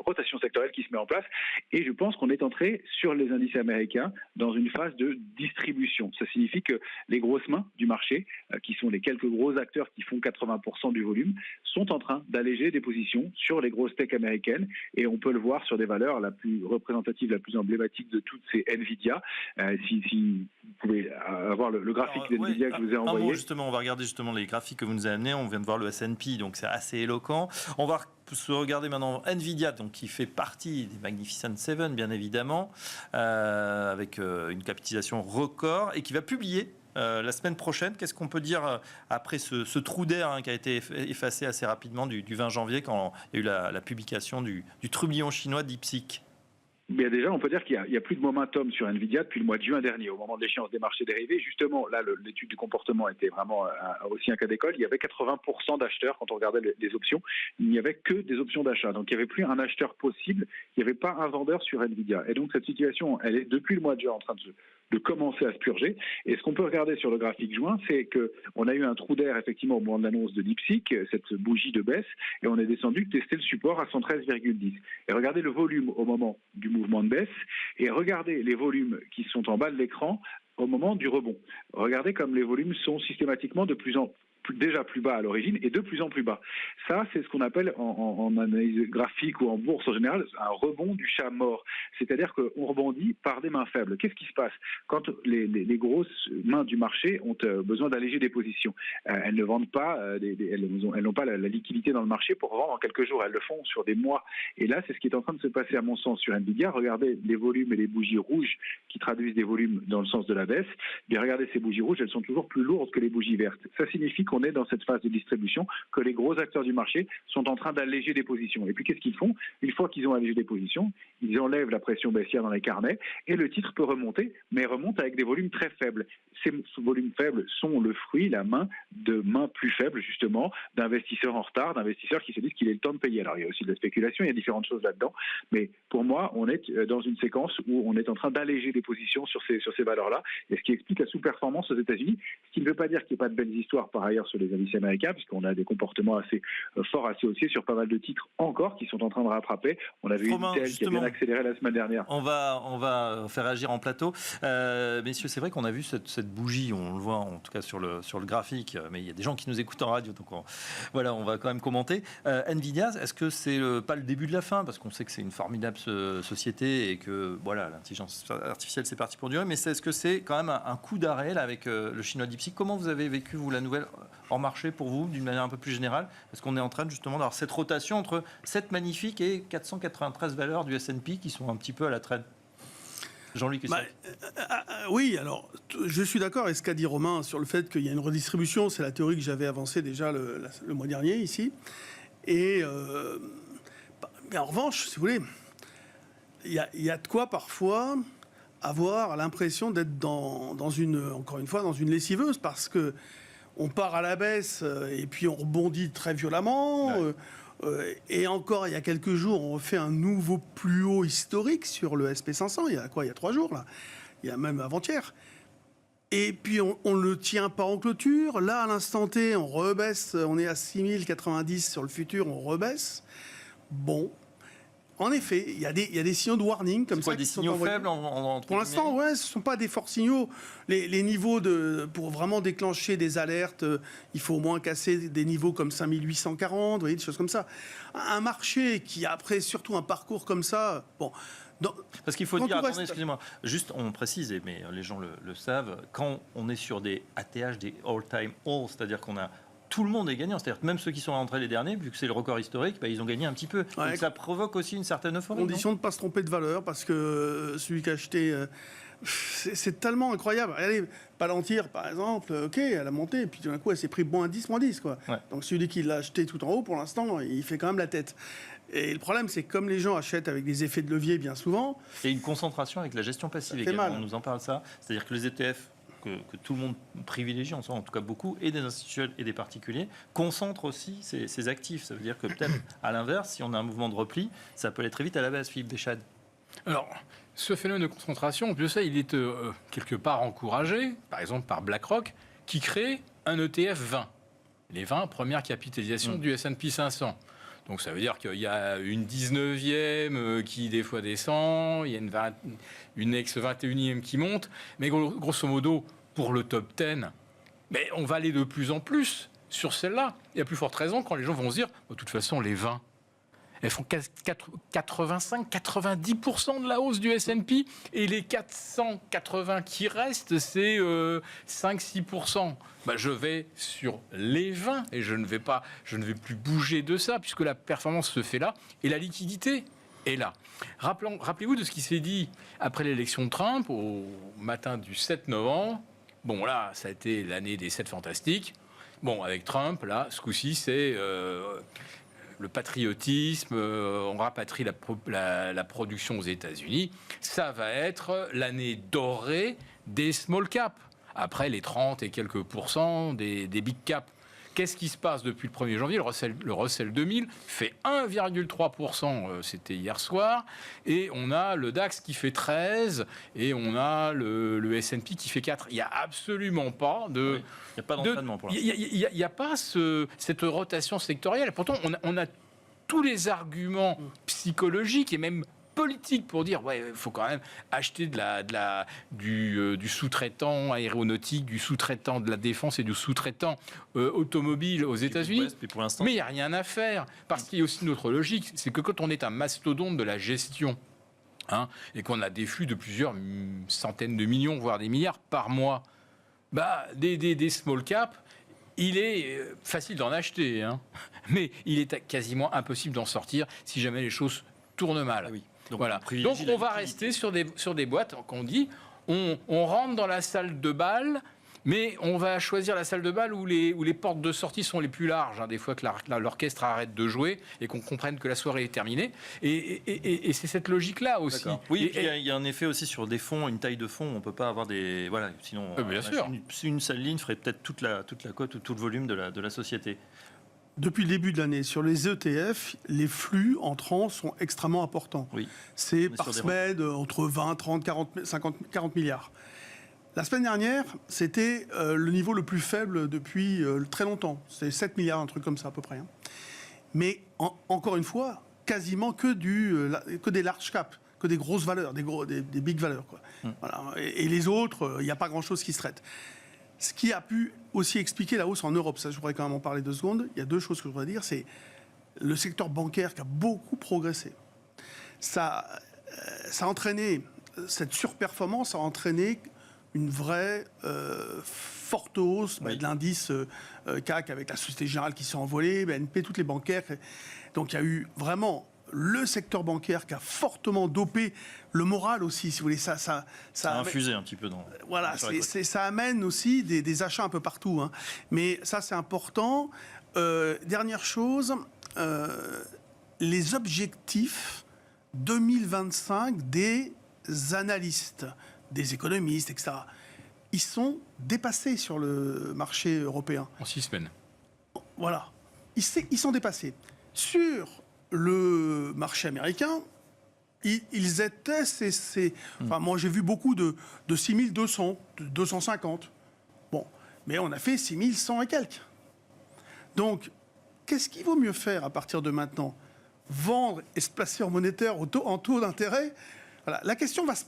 rotation sectorielle qui se met en place, et je pense qu'on est entré sur les indices américains dans une phase de distribution. Ça signifie que les grosses mains du marché, qui sont les quelques gros acteurs qui font 80% du volume, sont en train d'alléger des positions sur les grosses tech américaines, et on peut le voir sur des valeurs la plus représentative, la plus emblématique de toutes, c'est Nvidia. Si vous pouvez avoir le graphique d'Nvidia que je vous ai envoyé. Justement, on va regarder justement les graphiques que vous nous avez amenés. On vient de voir le S&P, donc c'est assez éloquent. On va se regarder maintenant Nvidia, donc qui fait partie des Magnificent Seven, bien évidemment, avec une capitalisation record, et qui va publier la semaine prochaine. Qu'est-ce qu'on peut dire après ce trou d'air qui a été effacé assez rapidement du 20 janvier, quand il y a eu la publication du trublion chinois DeepSeek? Bien déjà, on peut dire qu'il n'y a plus de momentum sur Nvidia depuis le mois de juin dernier, au moment de l'échéance des marchés dérivés. Justement, là, l'étude du comportement était vraiment aussi un cas d'école. Il y avait 80% d'acheteurs quand on regardait les options. Il n'y avait que des options d'achat. Donc, il n'y avait plus un acheteur possible. Il n'y avait pas un vendeur sur Nvidia. Et donc, cette situation, elle est depuis le mois de juin en train de commencer à se purger. Et ce qu'on peut regarder sur le graphique juin, c'est qu'on a eu un trou d'air, effectivement, au moment de l'annonce de DeepSeek, cette bougie de baisse, et on est descendu tester le support à 113,10. Et regardez le volume au moment du mouvement de baisse, et regardez les volumes qui sont en bas de l'écran au moment du rebond. Regardez comme les volumes sont systématiquement de plus en déjà plus bas à l'origine et de plus en plus bas. Ça, c'est ce qu'on appelle en analyse graphique ou en bourse en général un rebond du chat mort. C'est-à-dire qu'on rebondit par des mains faibles. Qu'est-ce qui se passe quand les grosses mains du marché ont besoin d'alléger des positions? Elles ne vendent pas, elles n'ont pas la liquidité dans le marché pour vendre en quelques jours. Elles le font sur des mois. Et là, c'est ce qui est en train de se passer à mon sens sur Nvidia. Regardez les volumes et les bougies rouges qui traduisent des volumes dans le sens de la baisse. Bien, regardez ces bougies rouges, elles sont toujours plus lourdes que les bougies vertes. Ça signifie qu'on est dans cette phase de distribution, que les gros acteurs du marché sont en train d'alléger des positions. Et puis, qu'est-ce qu'ils font? Une fois qu'ils ont allégé des positions, ils enlèvent la pression baissière dans les carnets et le titre peut remonter, mais remonte avec des volumes très faibles. Ces volumes faibles sont le fruit, la main de mains plus faibles, justement, d'investisseurs en retard, d'investisseurs qui se disent qu'il est le temps de payer. Alors, il y a aussi de la spéculation, il y a différentes choses là-dedans, mais pour moi, on est dans une séquence où on est en train d'alléger des positions sur ces valeurs-là, et ce qui explique la sous-performance aux États-Unis, ce qui ne veut pas dire qu'il n'y ait pas de belles histoires par ailleurs sur les indices américains, puisqu'on a des comportements assez forts, assez haussiers sur pas mal de titres encore qui sont en train de rattraper. On avait une Intel qui a bien accéléré la semaine dernière. On va faire réagir en plateau. Messieurs, c'est vrai qu'on a vu cette bougie, on le voit en tout cas sur le graphique, mais il y a des gens qui nous écoutent en radio, donc on va quand même commenter. Nvidia, est-ce que c'est pas le début de la fin? Parce qu'on sait que c'est une formidable société et que voilà, l'intelligence artificielle c'est parti pour durer, mais est-ce que c'est quand même un coup d'arrêt là, avec le chinois DeepSeek? Comment vous avez vécu, vous, la nouvelle hors marché pour vous, d'une manière un peu plus générale? Est-ce qu'on est en train justement d'avoir cette rotation entre cette magnifique et 493 valeurs du S&P qui sont un petit peu à la traîne? Jean-Luc, oui, alors je suis d'accord avec ce qu'a dit Romain sur le fait qu'il y a une redistribution. C'est la théorie que j'avais avancée déjà le mois dernier ici. Et mais en revanche, si vous voulez, il y a de quoi parfois avoir l'impression d'être encore une fois, dans une lessiveuse, parce que on part à la baisse et puis on rebondit très violemment. Ouais. Et encore, il y a quelques jours, on fait un nouveau plus haut historique sur le SP500. Il y a 3 jours, là. Il y a même avant-hier. Et puis, on ne le tient pas en clôture. Là, à l'instant T, on rebaisse. On est à 6090 sur le futur, on rebaisse. Bon. En effet, il y a des signaux de warning comme ça. Des signaux faibles pour l'instant, ouais, ce ne sont pas des forts signaux. Les niveaux pour vraiment déclencher des alertes, il faut au moins casser des niveaux comme 5840, vous voyez, des choses comme ça. Un marché qui, après, surtout un parcours comme ça, bon. Parce qu'il faut dire, attendez, excusez-moi, juste on précise, mais les gens le savent, quand on est sur des ATH, des all-time all, c'est-à-dire qu'on a tout le monde est gagnant, c'est-à-dire que même ceux qui sont rentrés les derniers, vu que c'est le record historique, ils ont gagné un petit peu. Ouais, donc ça provoque aussi une certaine euphorie. Condition de ne pas se tromper de valeur, parce que celui qui a acheté, c'est tellement incroyable. Allez, Palantir, par exemple, ok, elle a monté, et puis tout d'un coup, elle s'est pris moins 10, quoi. Ouais. Donc celui qui l'a acheté tout en haut, pour l'instant, il fait quand même la tête. Et le problème, c'est que comme les gens achètent avec des effets de levier bien souvent... Et une concentration avec la gestion passive également, on nous en parle ça. C'est-à-dire que les ETF... Que tout le monde privilégie, en tout cas beaucoup, et des institutionnels et des particuliers, concentrent aussi ces actifs. Ça veut dire que peut-être, à l'inverse, si on a un mouvement de repli, ça peut aller très vite à la baisse, Philippe Deschâdes. Alors, ce phénomène de concentration, je sais, il est quelque part encouragé, par exemple par BlackRock, qui crée un ETF 20. Les 20 premières capitalisations du S&P 500. Donc ça veut dire qu'il y a une 19e qui des fois descend, il y a une ex-21e qui monte, mais grosso modo, pour le top 10, on va aller de plus en plus sur celle-là. Il y a plus forte raison quand les gens vont se dire, de toute façon, les 20, elles font 85-90% de la hausse du S&P, et les 480 qui restent, c'est 5-6%. Je vais sur les 20 et je ne vais plus bouger de ça, puisque la performance se fait là et la liquidité est là. Rappelez-vous de ce qui s'est dit après l'élection de Trump au matin du 7 novembre. Bon, là, ça a été l'année des 7 fantastiques. Bon, avec Trump, là, ce coup-ci, c'est le patriotisme, on rapatrie la production aux États-Unis. Ça va être l'année dorée des small caps. Après les 30 et quelques pourcents des big caps. Qu'est-ce qui se passe depuis le 1er janvier? Le Russell 2000 fait 1,3%, c'était hier soir, et on a le DAX qui fait 13, et on a le S&P qui fait 4. Il n'y a absolument pas de... Oui, il n'y a pas d'entraînement pour l'instant. Il n'y a pas cette rotation sectorielle. Pourtant, on a tous les arguments psychologiques et même politique pour dire il faut quand même acheter du sous-traitant aéronautique, du sous-traitant de la défense et du sous-traitant automobile aux États-Unis. Mais il n'y a rien à faire parce qu'il y a aussi une autre logique, c'est que quand on est un mastodonte de la gestion, et qu'on a des flux de plusieurs centaines de millions, voire des milliards par mois, des small caps, il est facile d'en acheter, mais il est quasiment impossible d'en sortir si jamais les choses tournent mal. Ah oui. Donc on va rester sur des boîtes qu'on dit, on rentre dans la salle de bal, mais on va choisir la salle de bal où les portes de sortie sont les plus larges, des fois que l'orchestre arrête de jouer et qu'on comprenne que la soirée est terminée. Et c'est cette logique-là aussi. D'accord. Oui, et puis il y a un effet aussi sur des fonds, une taille de fonds, on ne peut pas avoir des... Voilà, sinon bien sûr. Une seule ligne ferait peut-être toute la cote ou tout le volume de la société. Depuis le début de l'année, sur les ETF, les flux entrants sont extrêmement importants. Oui. C'est par semaine entre 20, 30, 40 milliards. La semaine dernière, c'était le niveau le plus faible depuis très longtemps. C'est 7 milliards, un truc comme ça à peu près. Mais encore une fois, quasiment que des large caps, que des grosses valeurs, des big valeurs, quoi. Voilà. Et les autres, il n'y a pas grand-chose qui se traite. Ce qui a pu aussi expliquer la hausse en Europe, ça je voudrais quand même en parler 2 secondes, il y a 2 choses que je voudrais dire, c'est le secteur bancaire qui a beaucoup progressé. Ça a entraîné, cette surperformance a entraîné une vraie forte hausse de l'indice CAC avec la Société Générale qui s'est envolée, BNP, toutes les bancaires. Donc il y a eu vraiment le secteur bancaire qui a fortement dopé le moral aussi, si vous voulez. Ça a infusé un petit peu dans... Voilà, ça amène aussi des achats un peu partout. Mais ça, c'est important. Dernière chose, les objectifs 2025 des analystes, des économistes, etc., ils sont dépassés sur le marché européen. En 6 semaines. Voilà. Ils sont dépassés. Sur le marché américain, ils étaient... Enfin, moi, j'ai vu beaucoup de 6200, de 250. Bon, mais on a fait 6100 et quelques. Donc, qu'est-ce qu'il vaut mieux faire à partir de maintenant ? Vendre et se placer en monétaire en taux d'intérêt ? Voilà. La question doit se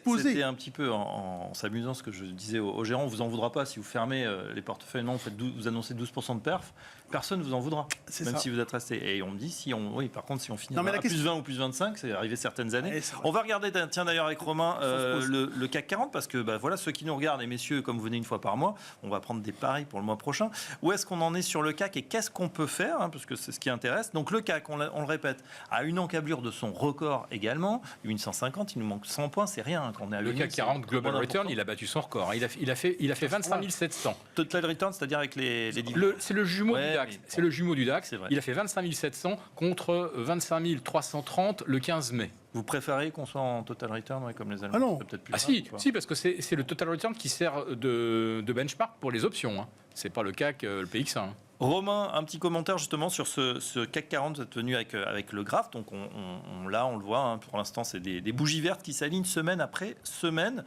poser. C'était un petit peu en s'amusant ce que je disais aux gérants, on ne vous en voudra pas si vous fermez les portefeuilles, non, vous annoncez 12% de perf, personne ne vous en voudra, même si vous êtes resté. Et on me dit, par contre, si on finit à plus 20 ou plus 25, c'est arrivé certaines années. On va regarder, tiens d'ailleurs avec Romain, le CAC 40, parce que voilà, ceux qui nous regardent, et messieurs, comme vous venez une fois par mois, on va prendre des paris pour le mois prochain. Où est-ce qu'on en est sur le CAC et qu'est-ce qu'on peut faire, parce que c'est ce qui intéresse. Donc le CAC, on le répète, a une encablure de son record également, une 150, il nous manque 100 points, c'est rien. Quand on est à le CAC 40 Global Return, il a battu son record. Il a fait 25 700. Total Return, c'est-à-dire avec les c'est le jumeau du DAX. C'est le jumeau du DAX. Il a fait 25 700 contre 25 330 le 15 mai. Vous préférez qu'on soit en Total Return comme les Allemands? Ah non. Peut-être plus si, parce que c'est le Total Return qui sert de benchmark pour les options. C'est pas le CAC, le PX1. Romain, un petit commentaire justement sur ce CAC 40, vous êtes venu avec le graphe, donc on le voit, pour l'instant c'est des bougies vertes qui s'alignent semaine après semaine.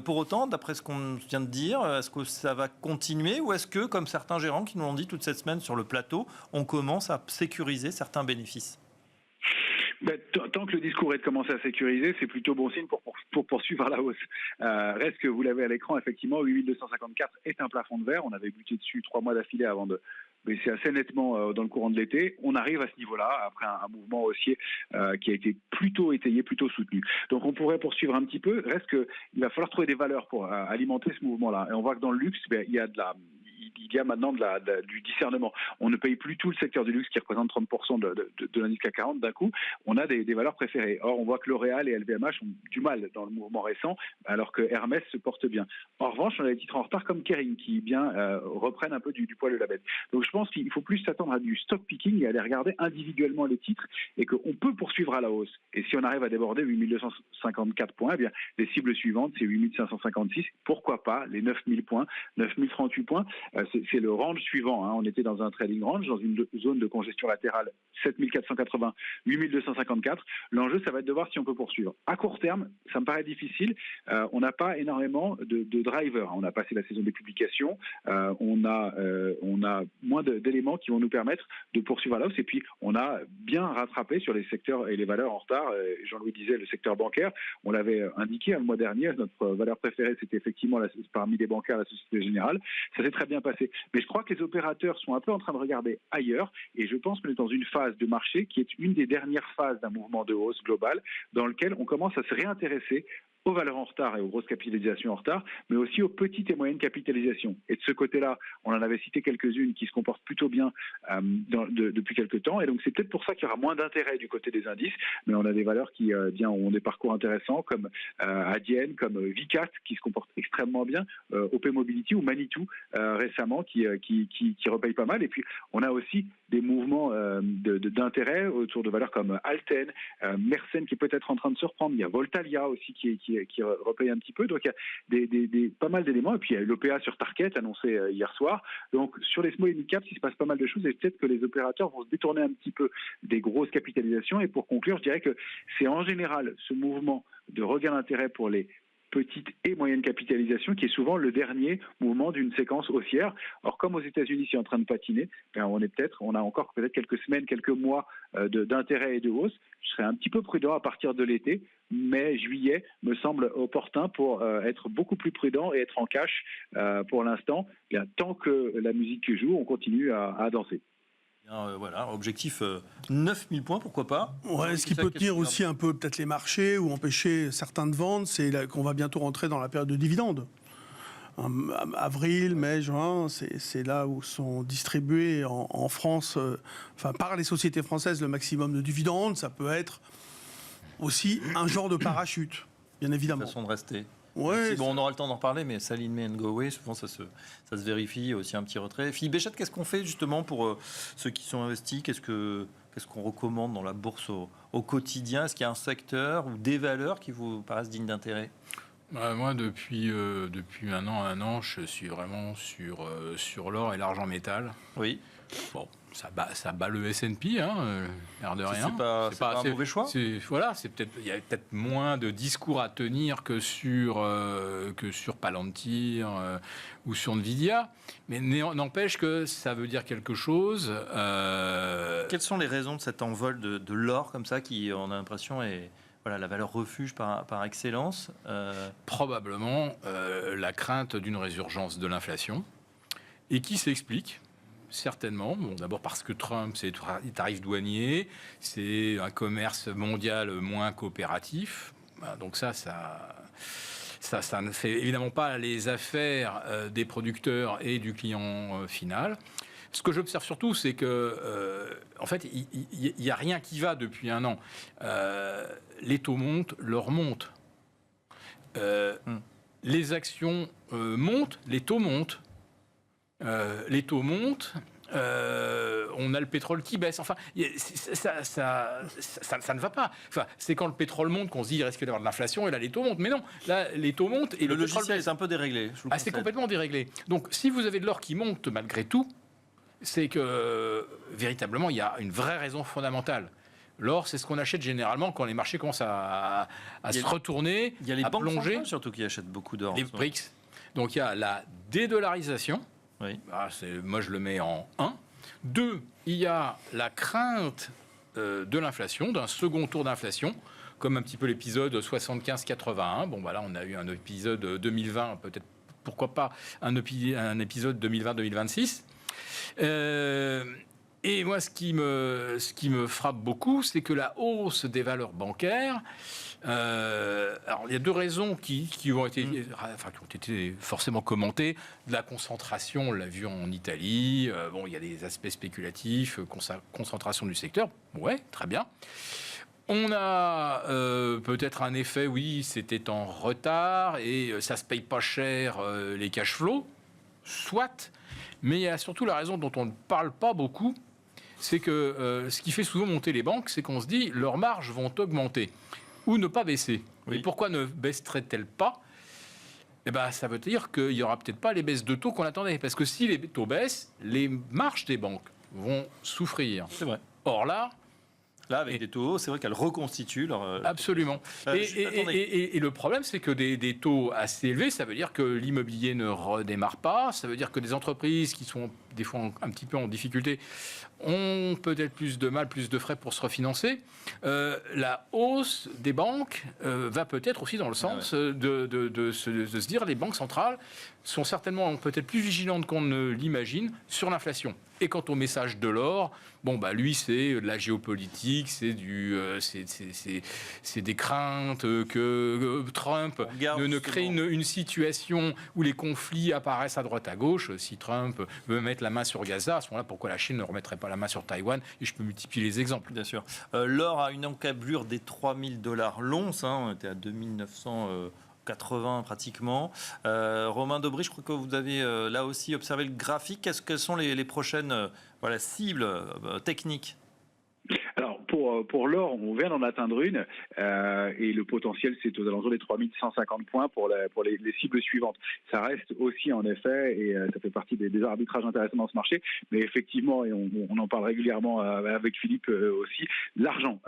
Pour autant, d'après ce qu'on vient de dire, est-ce que ça va continuer ou est-ce que, comme certains gérants qui nous l'ont dit toute cette semaine sur le plateau, on commence à sécuriser certains bénéfices? Tant que le discours est de commencer à sécuriser, c'est plutôt bon signe pour poursuivre la hausse. Reste que vous l'avez à l'écran, effectivement, 8254 est un plafond de verre. On avait buté dessus 3 mois d'affilée avant de baisser assez nettement dans le courant de l'été. On arrive à ce niveau-là après un mouvement haussier qui a été plutôt étayé, plutôt soutenu. Donc on pourrait poursuivre un petit peu. Reste qu'il va falloir trouver des valeurs pour alimenter ce mouvement-là. Et on voit que dans le luxe, il y a maintenant du discernement. On ne paye plus tout le secteur du luxe qui représente 30% de l'indice CAC 40 d'un coup. On a des valeurs préférées. Or, on voit que L'Oréal et LVMH ont du mal dans le mouvement récent, alors que Hermès se porte bien. En revanche, on a des titres en retard comme Kering qui reprennent un peu du poil de la bête. Donc, je pense qu'il faut plus s'attendre à du stock picking et aller regarder individuellement les titres et qu'on peut poursuivre à la hausse. Et si on arrive à déborder 8254 points, eh bien, les cibles suivantes, c'est 8556. Pourquoi pas les 9000 points, 9038 points. c'est le range suivant. On était dans un trading range, dans une zone de congestion latérale 7480, 8254. L'enjeu, ça va être de voir si on peut poursuivre. À court terme, ça me paraît difficile. On n'a pas énormément de drivers. On a passé la saison des publications. On a moins d'éléments qui vont nous permettre de poursuivre à la hausse. Et puis, on a bien rattrapé sur les secteurs et les valeurs en retard. Jean-Louis disait le secteur bancaire. On l'avait indiqué le mois dernier. Notre valeur préférée, c'était effectivement parmi les bancaires, la Société Générale. Ça s'est très bien passé. Mais je crois que les opérateurs sont un peu en train de regarder ailleurs. Et je pense qu'on est dans une phase de marché qui est une des dernières phases d'un mouvement de hausse globale dans lequel on commence à se réintéresser aux valeurs en retard et aux grosses capitalisations en retard, mais aussi aux petites et moyennes capitalisations. Et de ce côté-là, on en avait cité quelques-unes qui se comportent plutôt bien depuis quelques temps. Et donc, c'est peut-être pour ça qu'il y aura moins d'intérêt du côté des indices, mais on a des valeurs qui ont des parcours intéressants, comme Adyen, comme Vicat, qui se comportent extrêmement bien, OP Mobility ou Manitou, récemment, qui repayent pas mal. Et puis, on a aussi des mouvements d'intérêt autour de valeurs comme Alten, Mersenne, qui est peut-être en train de se reprendre. Il y a Voltalia aussi qui repaye un petit peu. Donc, il y a pas mal d'éléments. Et puis, il y a eu l'OPA sur Target annoncé hier soir. Donc, sur les small et mid caps, il se passe pas mal de choses et peut-être que les opérateurs vont se détourner un petit peu des grosses capitalisations. Et pour conclure, je dirais que c'est en général ce mouvement de regain d'intérêt pour les petite et moyenne capitalisation, qui est souvent le dernier mouvement d'une séquence haussière. Or, comme aux États-Unis, c'est en train de patiner, on a encore peut-être quelques semaines, quelques mois d'intérêt et de hausse. Je serais un petit peu prudent à partir de l'été, mais juillet me semble opportun pour être beaucoup plus prudent et être en cash pour l'instant. Bien, tant que la musique joue, on continue à danser. Voilà, objectif 9000 points, pourquoi pas. Ouais, ce qui peut tenir aussi un peu peut-être les marchés ou empêcher certains de vendre, c'est qu'on va bientôt rentrer dans la période de dividendes. Avril, mai, juin, c'est là où sont distribués en France, par les sociétés françaises, le maximum de dividendes. Ça peut être aussi un genre de parachute, bien évidemment. Une façon de rester. Ouais, on aura le temps d'en reparler, mais sell in May and go away, souvent ça se vérifie, aussi un petit retrait. Philippe Béchette, qu'est-ce qu'on fait justement pour ceux qui sont investis ? Qu'est-ce qu'on recommande dans la bourse au quotidien ? Est-ce qu'il y a un secteur ou des valeurs qui vous paraissent dignes d'intérêt ? Moi, depuis un an, je suis vraiment sur l'or et l'argent métal. Oui. Bon, ça bat le S&P, l'air de rien. C'est pas un mauvais choix. Il y a peut-être moins de discours à tenir que sur Palantir ou sur Nvidia, mais n'empêche que ça veut dire quelque chose. Quelles sont les raisons de cet envol de l'or comme ça, qui, on a l'impression, est la valeur refuge par excellence? Probablement la crainte d'une résurgence de l'inflation, et qui s'explique certainement. Bon, d'abord parce que Trump, c'est des tarifs douaniers, c'est un commerce mondial moins coopératif. Donc ça ne fait évidemment pas les affaires des producteurs et du client final. Ce que j'observe surtout, c'est que, en fait, il n'y a rien qui va depuis un an. Les taux montent, l'or monte. Les actions montent, les taux montent. Les taux montent, on a le pétrole qui baisse. Enfin, ça ne va pas. Enfin, c'est quand le pétrole monte qu'on se dit qu'il risque d'avoir de l'inflation, et là les taux montent. Mais non, là les taux montent et le logiciel est un peu déréglé. C'est complètement déréglé. Donc, si vous avez de l'or qui monte malgré tout, c'est que véritablement il y a une vraie raison fondamentale. L'or, c'est ce qu'on achète généralement quand les marchés commencent à se retourner, il y a les banques plonger. Centrales surtout qui achètent beaucoup d'or. Les BRICS. Donc il y a la dédollarisation. Oui. Moi, je le mets en 1. 2, il y a la crainte de l'inflation, d'un second tour d'inflation, comme un petit peu l'épisode 75-81. Bon, voilà, on a eu un épisode 2020, peut-être, pourquoi pas, un épisode 2020-2026. Et moi, ce qui me frappe beaucoup, c'est que la hausse des valeurs bancaires... alors, il y a deux raisons qui ont été forcément commentées. De la concentration, on l'a vu en Italie. Il y a des aspects spéculatifs, concentration du secteur. Ouais, très bien. On a peut-être un effet, oui, c'était en retard et ça se paye pas cher les cash flows, soit. Mais il y a surtout la raison dont on ne parle pas beaucoup, c'est que ce qui fait souvent monter les banques, c'est qu'on se dit leurs marges vont augmenter ou ne pas baisser. Oui. Et pourquoi ne baisseraient-elles pas ? ça veut dire qu'il n'y aura peut-être pas les baisses de taux qu'on attendait. Parce que si les taux baissent, les marges des banques vont souffrir. C'est vrai. Or là, avec des taux hauts, c'est vrai qu'elles reconstituent leur... Absolument. Et le problème, c'est que des taux assez élevés, ça veut dire que l'immobilier ne redémarre pas, ça veut dire que des entreprises qui sont des fois un petit peu en difficulté ont peut-être plus de mal, plus de frais pour se refinancer. La hausse des banques va peut-être aussi dans le sens de se dire les banques centrales sont certainement peut-être plus vigilantes qu'on ne l'imagine sur l'inflation. Et quant au message de l'or, lui, c'est de la géopolitique, c'est des craintes que Trump ne crée une situation où les conflits apparaissent à droite à gauche. Si Trump veut mettre la main sur Gaza, à ce moment-là, pourquoi la Chine ne remettrait pas la main sur Taïwan? Et je peux multiplier les exemples. Bien sûr. L'or a une encablure des 3000 $ l'once. On était à 2980 pratiquement. Romain Dobry, je crois que vous avez là aussi observé le graphique. Quelles sont les prochaines cibles techniques? Alors, pour l'or, on vient d'en atteindre une, et le potentiel, c'est aux alentours des 3150 points pour les cibles suivantes. Ça reste aussi, en effet, et ça fait partie des arbitrages intéressants dans ce marché, mais effectivement, et on en parle régulièrement avec Philippe aussi, l'argent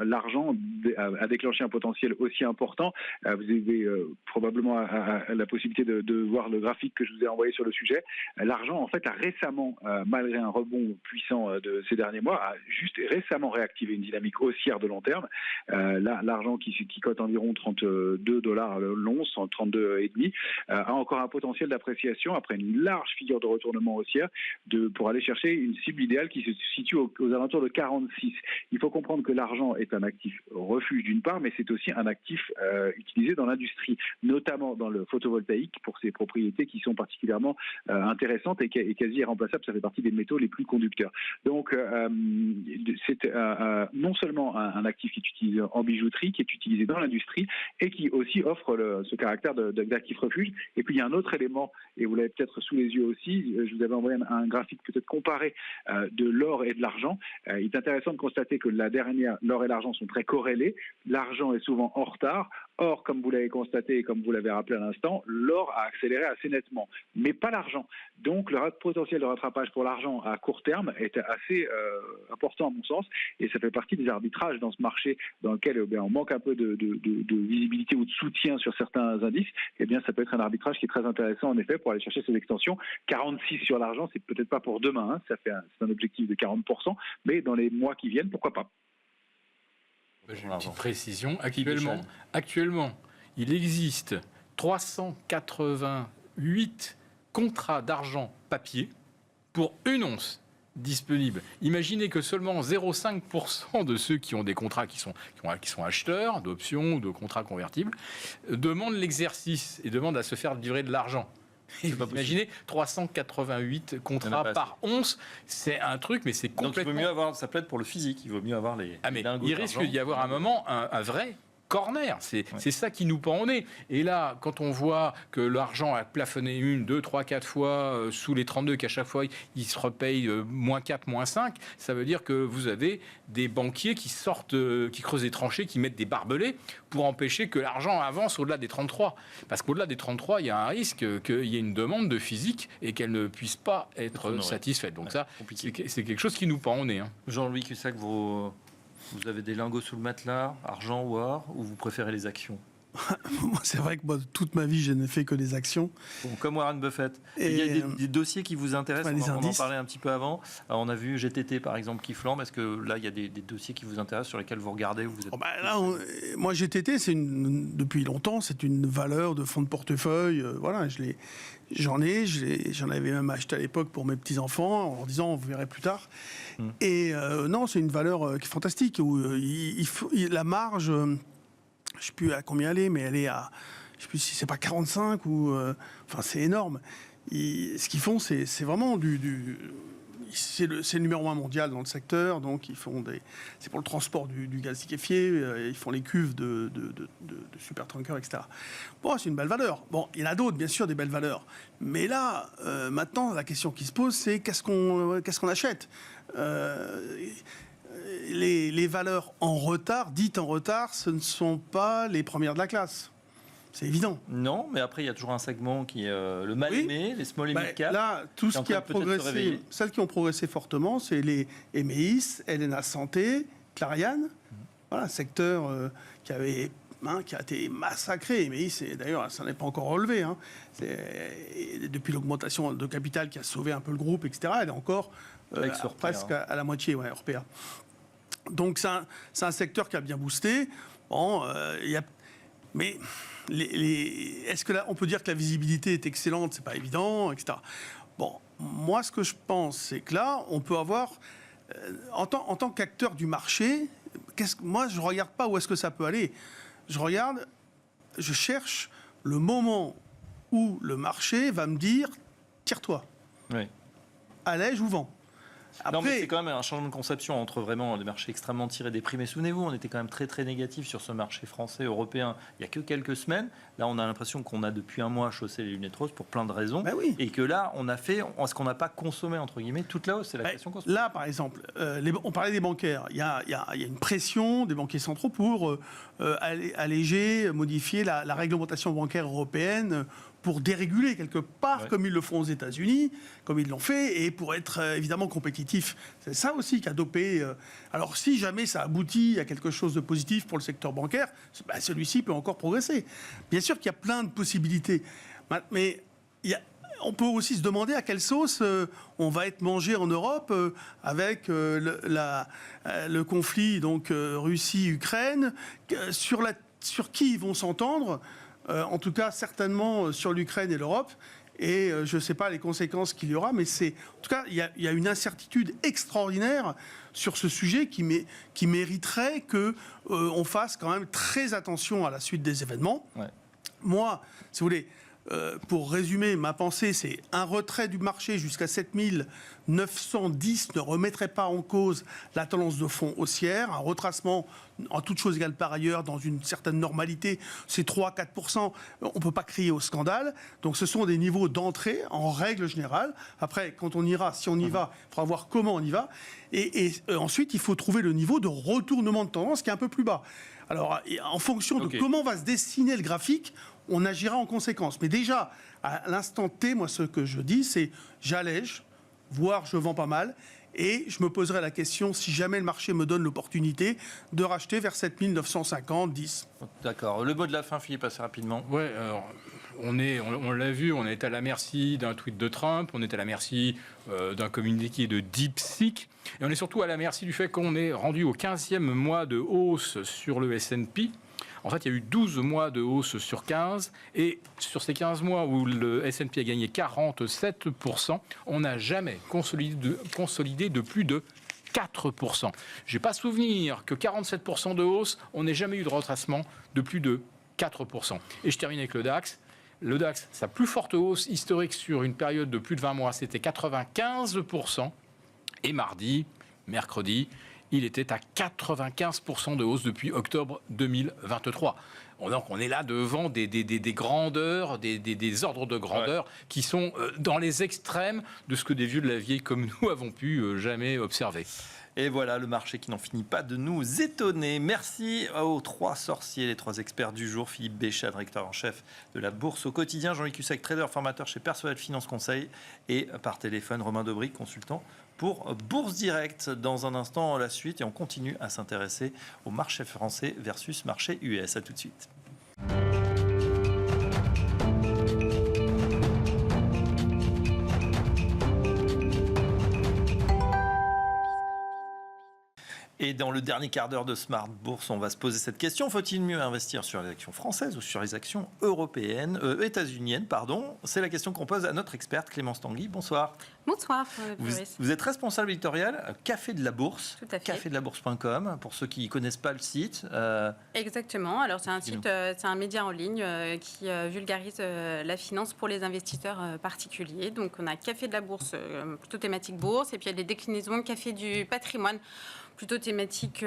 a déclenché un potentiel aussi important. Vous avez probablement la possibilité de voir le graphique que je vous ai envoyé sur le sujet. L'argent, en fait, a récemment, malgré un rebond puissant de ces derniers mois, a juste récemment réactivé une dynamique haussière de long terme. L'argent qui cote environ 32 $ l'once, 32,5, a encore un potentiel d'appréciation après une large figure de retournement haussière pour aller chercher une cible idéale qui se situe aux alentours de 46. Il faut comprendre que l'argent est un actif refuge d'une part, mais c'est aussi un actif utilisé dans l'industrie, notamment dans le photovoltaïque pour ses propriétés qui sont particulièrement intéressantes et quasi irremplaçables. Ça fait partie des métaux les plus conducteurs. Donc, c'est non seulement un actif qui est utilisé en bijouterie, qui est utilisé dans l'industrie et qui aussi offre ce caractère d'actif refuge. Et puis il y a un autre élément, et vous l'avez peut-être sous les yeux aussi, je vous avais envoyé un graphique peut-être comparé de l'or et de l'argent. Il est intéressant de constater que l'or et l'argent sont très corrélés. L'argent est souvent en retard. Or, comme vous l'avez constaté et comme vous l'avez rappelé à l'instant, l'or a accéléré assez nettement, mais pas l'argent. Donc, le potentiel de rattrapage pour l'argent à court terme est assez important à mon sens, et ça fait partie des arbitrages dans ce marché dans lequel on manque un peu de visibilité ou de soutien sur certains indices. Eh bien, ça peut être un arbitrage qui est très intéressant en effet pour aller chercher ces extensions. 46 sur l'argent, c'est peut-être pas pour demain, c'est un objectif de 40%, mais dans les mois qui viennent, pourquoi pas? J'ai une petite précision. Actuellement, il existe 388 contrats d'argent papier pour une once disponible. Imaginez que seulement 0,5% de ceux qui ont des contrats qui sont acheteurs d'options ou de contrats convertibles demandent l'exercice et demandent à se faire livrer de l'argent. Imaginez 388 contrats par once, c'est un truc, mais c'est complètement... Donc il vaut mieux avoir, ça plaide pour le physique, il vaut mieux avoir les... il risque d'y avoir un moment, un vrai corner, c'est ça qui nous pend au nez. Et là, quand on voit que l'argent a plafonné 1, 2, 3, 4 fois sous les 32, qu'à chaque fois il se repaye moins 4, moins 5, ça veut dire que vous avez des banquiers qui sortent, qui creusent des tranchées, qui mettent des barbelés pour empêcher que l'argent avance au-delà des 33. Parce qu'au-delà des 33, il y a un risque qu'il y ait une demande de physique et qu'elle ne puisse pas être satisfaite. Donc ça, c'est quelque chose qui nous pend au nez. Jean-Louis Cussac, vous avez des lingots sous le matelas, argent ou or, ou vous préférez les actions? C'est vrai que moi, toute ma vie, je n'ai fait que des actions. Bon, comme Warren Buffett. Il y a des dossiers qui vous intéressent, on en parlait un petit peu avant. Alors, on a vu GTT, par exemple, qui flambe. Est-ce que là, il y a des dossiers qui vous intéressent, sur lesquels vous regardez vous êtes... Moi, GTT, depuis longtemps, c'est une valeur de fonds de portefeuille. Voilà, j'en avais même acheté à l'époque pour mes petits-enfants, en disant, vous verrez plus tard. Et non, c'est une valeur qui est fantastique, où la marge... Je ne sais plus à combien elle est, mais elle est à, je ne sais plus si c'est pas 45 ou, enfin c'est énorme. Ce qu'ils font, c'est vraiment c'est le numéro 1 mondial dans le secteur, donc c'est pour le transport du gaz liquéfié, ils font les cuves de supertankers, etc. Bon, c'est une belle valeur. Bon, il y en a d'autres, bien sûr, des belles valeurs. Mais là, maintenant, la question qui se pose, c'est qu'est-ce qu'on achète? Les valeurs dites en retard, ce ne sont pas les premières de la classe. C'est évident. Non, mais après, il y a toujours un segment qui est le mal aimé, les small et mid cap. Là, tout ce qui a progressé, celles qui ont progressé fortement, c'est les Emeis, Helena Santé, Clariane. Voilà, secteur qui a été massacré. Emeis, d'ailleurs, ça n'est pas encore relevé. Hein. Depuis l'augmentation de capital qui a sauvé un peu le groupe, etc., elle est encore presque à la moitié, Orpea. Donc, c'est un secteur qui a bien boosté. Bon, mais est-ce que là, on peut dire que la visibilité est excellente? C'est pas évident, etc. Bon, moi, ce que je pense, c'est que là, on peut avoir, en tant qu'acteur du marché, moi, je regarde pas où est-ce que ça peut aller. Je cherche le moment où le marché va me dire, tire-toi, allège ou vends. Après, non, mais c'est quand même un changement de conception entre vraiment des marchés extrêmement tirés des prix. Mais souvenez-vous, on était quand même très très négatif sur ce marché français, européen, il n'y a que quelques semaines. Là, on a l'impression qu'on a depuis un mois chaussé les lunettes roses pour plein de raisons. Et que là, on a fait ce qu'on n'a pas consommé, entre guillemets, toute la hausse. C'est la question qu'on se pose. Là, par exemple, on parlait des bancaires. Il y a une pression des banquiers centraux pour alléger, modifier la réglementation bancaire européenne pour déréguler quelque part, comme ils le font aux États-Unis, comme ils l'ont fait, et pour être évidemment compétitifs. C'est ça aussi qui a dopé. Alors, si jamais ça aboutit à quelque chose de positif pour le secteur bancaire, celui-ci peut encore progresser. Bien sûr qu'il y a plein de possibilités, mais on peut aussi se demander à quelle sauce on va être mangé en Europe avec le conflit donc Russie-Ukraine, sur qui ils vont s'entendre. En tout cas, certainement sur l'Ukraine et l'Europe. Et je ne sais pas les conséquences qu'il y aura, mais en tout cas, il y a une incertitude extraordinaire sur ce sujet qui mériterait qu'on fasse quand même très attention à la suite des événements. Moi, si vous voulez, pour résumer ma pensée, c'est un retrait du marché jusqu'à 7910 ne remettrait pas en cause la tendance de fond haussière. Un retracement, en toute chose égale par ailleurs, dans une certaine normalité, c'est 3-4%. On ne peut pas crier au scandale. Donc ce sont des niveaux d'entrée en règle générale. Après, quand on ira, si on y va, il faudra voir comment on y va. Et ensuite, il faut trouver le niveau de retournement de tendance qui est un peu plus bas. Alors, en fonction de comment va se dessiner le graphique, on agira en conséquence. Mais déjà, à l'instant T, moi, ce que je dis, c'est j'allège, voire je vends pas mal, et je me poserai la question, si jamais le marché me donne l'opportunité, de racheter vers 7950, 10. D'accord. Le mot de la fin, Philippe, assez rapidement. Ouais, alors, on l'a vu, on est à la merci d'un tweet de Trump, on est à la merci d'un communiqué de DeepSeek, et on est surtout à la merci du fait qu'on est rendu au 15e mois de hausse sur le S&P. En fait, il y a eu 12 mois de hausse sur 15, et sur ces 15 mois où le S&P a gagné 47%, on n'a jamais consolidé de plus de 4%. Je n'ai pas souvenir que 47% de hausse, on n'ait jamais eu de retracement de plus de 4%. Et je termine avec le DAX. Le DAX, sa plus forte hausse historique sur une période de plus de 20 mois, c'était 95%. Et mercredi, il était à 95% de hausse depuis octobre 2023. Donc on est là devant des grandeurs, des ordres de grandeur qui sont dans les extrêmes de ce que des vieux de la vieille comme nous avons pu jamais observer. Et voilà le marché qui n'en finit pas de nous étonner. Merci aux trois sorciers, les trois experts du jour. Philippe Béchat, directeur en chef de la Bourse au quotidien. Jean-Luc Cussec, trader formateur chez Persuade Finance Conseil. Et par téléphone, Romain Debric, consultant pour Bourse Direct. Dans un instant, la suite. Et on continue à s'intéresser au marché français versus marché US. À tout de suite. Et dans le dernier quart d'heure de Smart Bourse, on va se poser cette question. Faut-il mieux investir sur les actions françaises ou sur les actions états-uniennes, pardon? C'est la question qu'on pose à notre experte Clémence Tanguy. Bonsoir. Bonsoir. Vous êtes responsable éditorial Café de la Bourse. Tout à fait. Cafédelabourse.com, pour ceux qui ne connaissent pas le site. Exactement. Alors c'est un site, c'est un média en ligne qui vulgarise la finance pour les investisseurs particuliers. Donc on a Café de la Bourse, plutôt thématique bourse, et puis il y a des déclinaisons Café du patrimoine plutôt thématique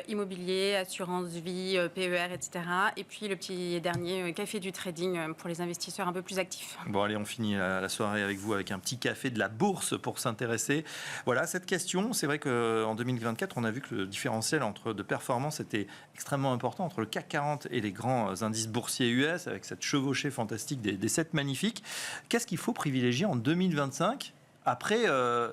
immobilier, assurance vie, PER, etc. Et puis le petit dernier, café du trading pour les investisseurs un peu plus actifs. Bon, allez, on finit la soirée avec vous avec un petit café de la bourse pour s'intéresser. Voilà, cette question, c'est vrai qu'en 2024, on a vu que le différentiel de performance était extrêmement important entre le CAC 40 et les grands indices boursiers US, avec cette chevauchée fantastique des 7 magnifiques. Qu'est-ce qu'il faut privilégier en 2025 ? Après,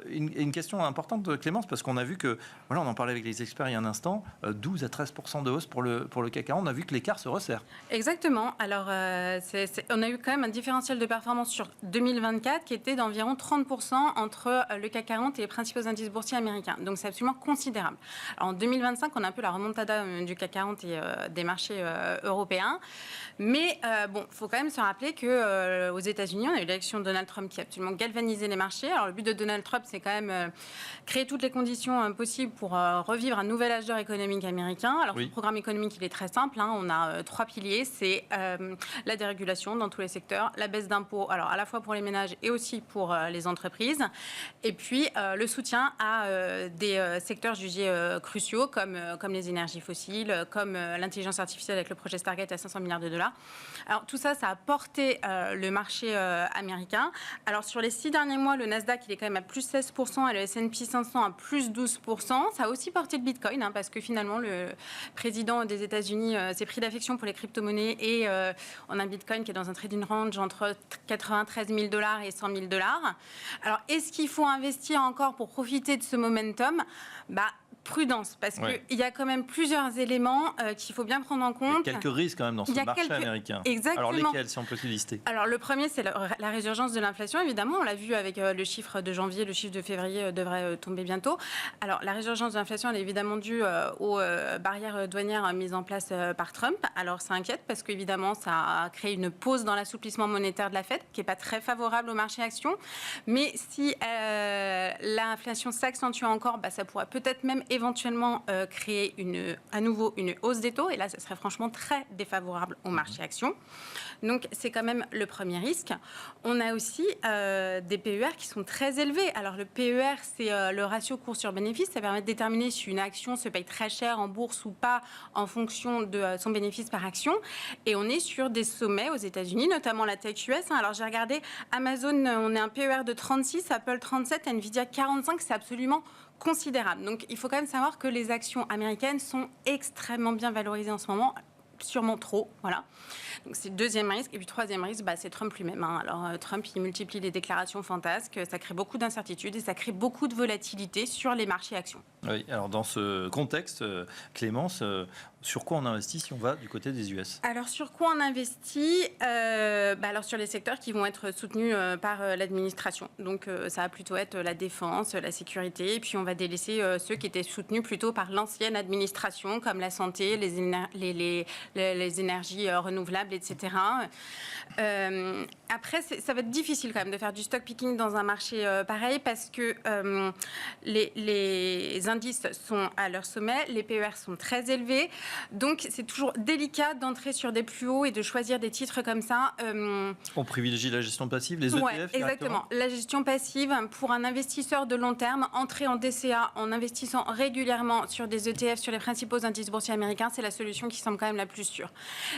une question importante, Clémence, parce qu'on a vu que, voilà, on en parlait avec les experts il y a un instant, 12 à 13% de hausse pour le CAC 40, on a vu que l'écart se resserre. Exactement. Alors, on a eu quand même un différentiel de performance sur 2024 qui était d'environ 30% entre le CAC 40 et les principaux indices boursiers américains. Donc, c'est absolument considérable. Alors, en 2025, on a un peu la remontada du CAC 40 et des marchés européens. Mais bon, il faut quand même se rappeler qu'aux États-Unis, on a eu l'élection de Donald Trump qui a absolument galvanisé les marchés. Alors, le but de Donald Trump, c'est quand même créer toutes les conditions possibles pour revivre un nouvel âge d'or économique américain. Alors, le programme économique, il est très simple. On a 3 piliers. C'est la dérégulation dans tous les secteurs, la baisse d'impôts, alors à la fois pour les ménages et aussi pour les entreprises. Et puis, le soutien à des secteurs jugés cruciaux comme les énergies fossiles, comme l'intelligence artificielle avec le projet Stargate à 500 milliards de dollars. Alors, tout ça, ça a porté le marché américain. Alors, sur les 6 derniers mois, le Nasdaq, il est quand même à plus 16% et le S&P 500 à plus 12%. Ça a aussi porté le Bitcoin, parce que finalement, le président des États-Unis s'est pris d'affection pour les crypto-monnaies et on a un Bitcoin qui est dans un trading range entre 93 000 $ et 100 000 $. Alors, est-ce qu'il faut investir encore pour profiter de ce momentum ? Prudence, parce qu'il y a quand même plusieurs éléments qu'il faut bien prendre en compte. Il y a quelques risques quand même dans ce marché américain. Exactement. Alors lesquels, si on peut les lister ? Alors le premier, c'est la résurgence de l'inflation, évidemment. On l'a vu avec le chiffre de janvier, le chiffre de février devrait tomber bientôt. Alors la résurgence de l'inflation, elle est évidemment due aux barrières douanières mises en place par Trump. Alors ça inquiète parce qu'évidemment, ça a créé une pause dans l'assouplissement monétaire de la Fed, qui n'est pas très favorable au marché actions. Mais si l'inflation s'accentue encore, ça pourrait peut-être même éventuellement créer à nouveau une hausse des taux. Et là, ça serait franchement très défavorable au marché actions. Donc, c'est quand même le premier risque. On a aussi des PER qui sont très élevés. Alors, le PER, c'est le ratio cours sur bénéfice. Ça permet de déterminer si une action se paye très cher en bourse ou pas en fonction de son bénéfice par action. Et on est sur des sommets aux États-Unis, notamment la tech US. Alors, j'ai regardé Amazon, on est un PER de 36, Apple 37, Nvidia 45. C'est absolument considérable. Donc, il faut quand même savoir que les actions américaines sont extrêmement bien valorisées en ce moment, sûrement trop, voilà. Donc, c'est le deuxième risque. Et puis, troisième risque, c'est Trump lui-même. Alors, Trump, il multiplie les déclarations fantasques, ça crée beaucoup d'incertitudes et ça crée beaucoup de volatilité sur les marchés actions. Oui, alors dans ce contexte, Clémence, sur quoi on investit si on va du côté des US ? Alors, sur quoi on investit ? Alors, sur les secteurs qui vont être soutenus par l'administration. Donc, ça va plutôt être la défense, la sécurité. Et puis, on va délaisser ceux qui étaient soutenus plutôt par l'ancienne administration, comme la santé, les énergies renouvelables, etc. Après, ça va être difficile quand même de faire du stock picking dans un marché pareil parce que les indices sont à leur sommet, les PER sont très élevés. Donc, c'est toujours délicat d'entrer sur des plus hauts et de choisir des titres comme ça. On privilégie la gestion passive, les ETF ouais, exactement. La gestion passive, pour un investisseur de long terme, entrer en DCA en investissant régulièrement sur des ETF, sur les principaux indices boursiers américains, c'est la solution qui semble quand même la plus sûre.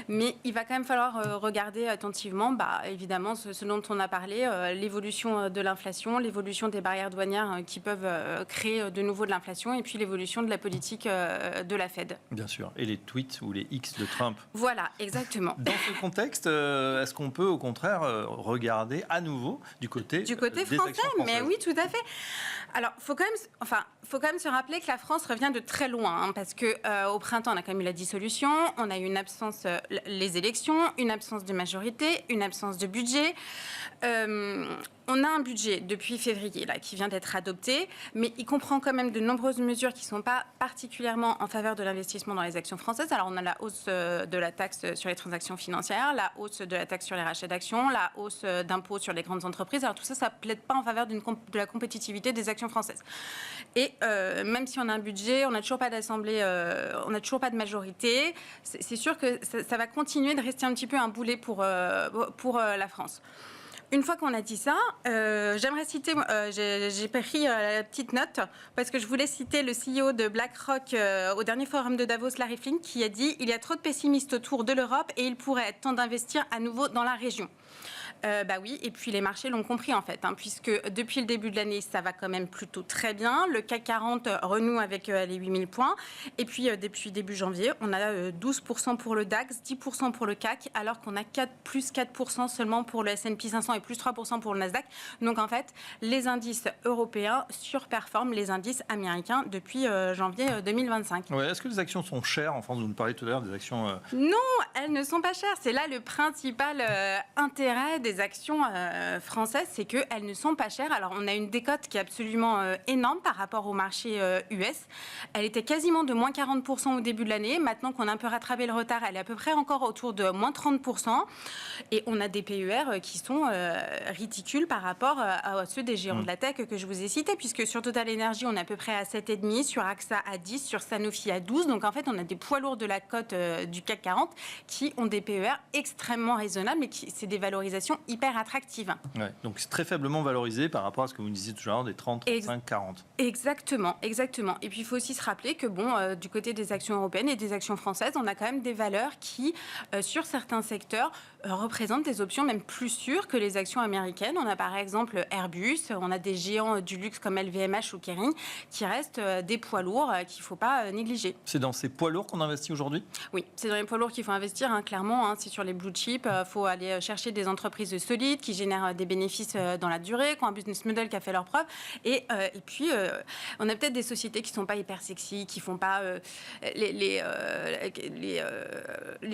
Mais il va quand même falloir regarder attentivement, évidemment, ce dont on a parlé, l'évolution de l'inflation, l'évolution des barrières douanières qui peuvent créer de nouveau de l'inflation et puis l'évolution de la politique de la Fed. Bien sûr. Et les tweets ou les X de Trump. Voilà, exactement. Dans ce contexte, est-ce qu'on peut au contraire regarder à nouveau du côté français, mais oui, tout à fait. Alors, faut quand même se rappeler que la France revient de très loin, parce que au printemps, on a quand même eu la dissolution, on a eu une absence, les élections, une absence de majorité, une absence de budget. On a un budget depuis février qui vient d'être adopté, mais il comprend quand même de nombreuses mesures qui ne sont pas particulièrement en faveur de l'investissement dans les actions françaises. Alors, on a la hausse de la taxe sur les transactions financières, la hausse de la taxe sur les rachats d'actions, la hausse d'impôts sur les grandes entreprises. Alors, tout ça, ça ne plaide pas en faveur de la compétitivité des actions françaises. Et même si on a un budget, on n'a toujours pas d'assemblée, on n'a toujours pas de majorité, c'est sûr que ça va continuer de rester un petit peu un boulet pour la France. Une fois qu'on a dit ça, j'aimerais citer, j'ai pris la petite note parce que je voulais citer le CEO de BlackRock au dernier forum de Davos, Larry Fink, qui a dit « Il y a trop de pessimistes autour de l'Europe et il pourrait être temps d'investir à nouveau dans la région ». Bah oui, et puis les marchés l'ont compris en fait, puisque depuis le début de l'année, ça va quand même plutôt très bien. Le CAC 40 renoue avec les 8000 points. Et puis depuis début janvier, on a 12% pour le DAX, 10% pour le CAC, alors qu'on a plus 4% seulement pour le S&P 500 et plus 3% pour le Nasdaq. Donc en fait, les indices européens surperforment les indices américains depuis janvier 2025. Ouais, est-ce que les actions sont chères en France? Vous nous parliez tout à l'heure des actions... Non, elles ne sont pas chères. C'est là le principal intérêt des actions françaises, c'est qu'elles ne sont pas chères. Alors, on a une décote qui est absolument énorme par rapport au marché US. Elle était quasiment de moins 40% au début de l'année. Maintenant qu'on a un peu rattrapé le retard, elle est à peu près encore autour de moins 30%. Et on a des PER qui sont ridicules par rapport à ceux des géants de la tech que je vous ai cités, puisque sur Total Energy, on est à peu près à 7,5, sur AXA à 10, sur Sanofi à 12. Donc, en fait, on a des poids lourds de la cote du CAC 40 qui ont des PER extrêmement raisonnables et c'est des valorisations hyper attractive. Ouais, donc c'est très faiblement valorisé par rapport à ce que vous disiez tout à l'heure des 30, 35, 40. Exactement, exactement. Et puis il faut aussi se rappeler que du côté des actions européennes et des actions françaises, on a quand même des valeurs qui, sur certains secteurs, représentent des options même plus sûres que les actions américaines. On a par exemple Airbus, on a des géants du luxe comme LVMH ou Kering qui restent des poids lourds qu'il ne faut pas négliger. C'est dans ces poids lourds qu'on investit aujourd'hui? Oui, c'est dans les poids lourds qu'il faut investir, clairement. C'est sur les blue chips. Il faut aller chercher des entreprises solides qui génèrent des bénéfices dans la durée, qui ont un business model qui a fait leurs preuves. Et puis, on a peut-être des sociétés qui ne sont pas hyper sexy, qui font pas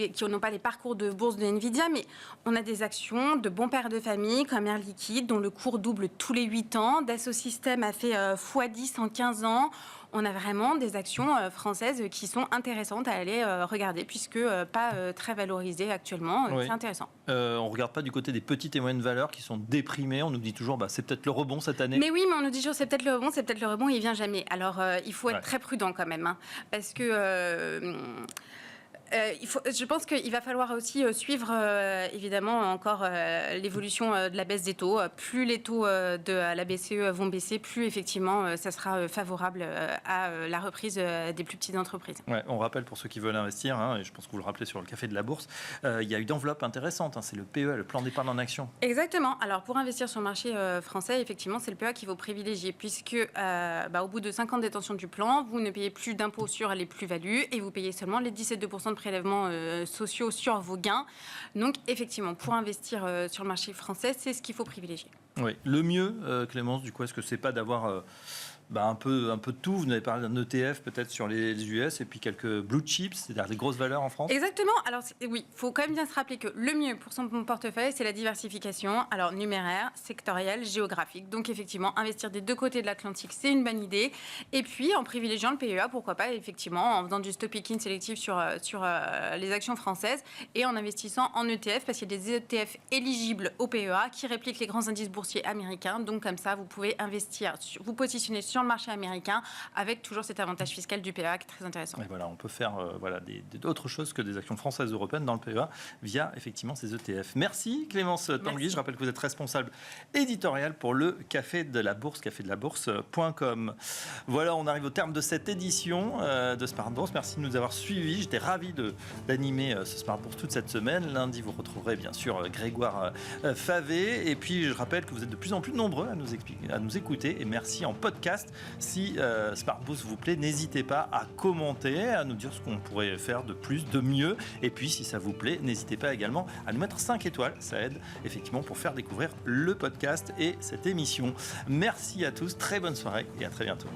qui n'ont pas les parcours de bourse de Nvidia, mais on a des actions de bons pères de famille comme Air Liquide, dont le cours double tous les 8 ans. Dassault Systèmes a fait x10 en 15 ans. On a vraiment des actions françaises qui sont intéressantes à aller regarder, puisque pas très valorisées actuellement. Oui. C'est intéressant. On ne regarde pas du côté des petites et moyennes valeurs qui sont déprimées. On nous dit toujours, c'est peut-être le rebond cette année. Mais oui, mais on nous dit toujours, c'est peut-être le rebond, il ne vient jamais. Alors, il faut être très prudent quand même, parce que... je pense qu'il va falloir aussi suivre évidemment encore l'évolution de la baisse des taux. Plus les taux de la BCE vont baisser, plus effectivement ça sera favorable à la reprise des plus petites entreprises. Ouais, on rappelle pour ceux qui veulent investir, et je pense que vous le rappelez sur le Café de la Bourse, il y a une enveloppe intéressante, c'est le PEA, le plan d'épargne en action. Exactement. Alors pour investir sur le marché français, effectivement, c'est le PEA qu'il faut privilégier, puisque au bout de 5 ans de détention du plan, vous ne payez plus d'impôts sur les plus-values et vous payez seulement les 17,2% de prélèvements sociaux sur vos gains. Donc, effectivement, pour investir sur le marché français, c'est ce qu'il faut privilégier. Oui. Le mieux, Clémence, du coup, est-ce que c'est pas d'avoir... un peu de tout. Vous avez parlé d'un ETF peut-être sur les US et puis quelques blue chips, c'est-à-dire des grosses valeurs en France. Exactement. Alors oui, il faut quand même bien se rappeler que le mieux pour son portefeuille, c'est la diversification. Alors numéraire, sectorielle, géographique. Donc effectivement, investir des deux côtés de l'Atlantique, c'est une bonne idée. Et puis en privilégiant le PEA, pourquoi pas, effectivement, en faisant du stop picking sélectif sur les actions françaises et en investissant en ETF, parce qu'il y a des ETF éligibles au PEA qui répliquent les grands indices boursiers américains. Donc comme ça, vous pouvez investir, vous positionner sur le marché américain avec toujours cet avantage fiscal du PEA qui est très intéressant. Et voilà, on peut faire d'autres choses que des actions françaises européennes dans le PEA via effectivement ces ETF. Merci Clémence Tanguy. Je rappelle que vous êtes responsable éditoriale pour le Café de la Bourse, cafédelabourse.com. Voilà, on arrive au terme de cette édition de Smart Bourse. Merci de nous avoir suivis. J'étais ravi d'animer ce Smart Bourse toute cette semaine. Lundi, vous retrouverez bien sûr Grégoire Favé. Et puis, je rappelle que vous êtes de plus en plus nombreux à nous écouter. Et merci en podcast. Si Smart Bourse vous plaît, n'hésitez pas à commenter, à nous dire ce qu'on pourrait faire de plus, de mieux. Et puis, si ça vous plaît, n'hésitez pas également à nous mettre 5 étoiles. Ça aide effectivement pour faire découvrir le podcast et cette émission. Merci à tous, très bonne soirée et à très bientôt.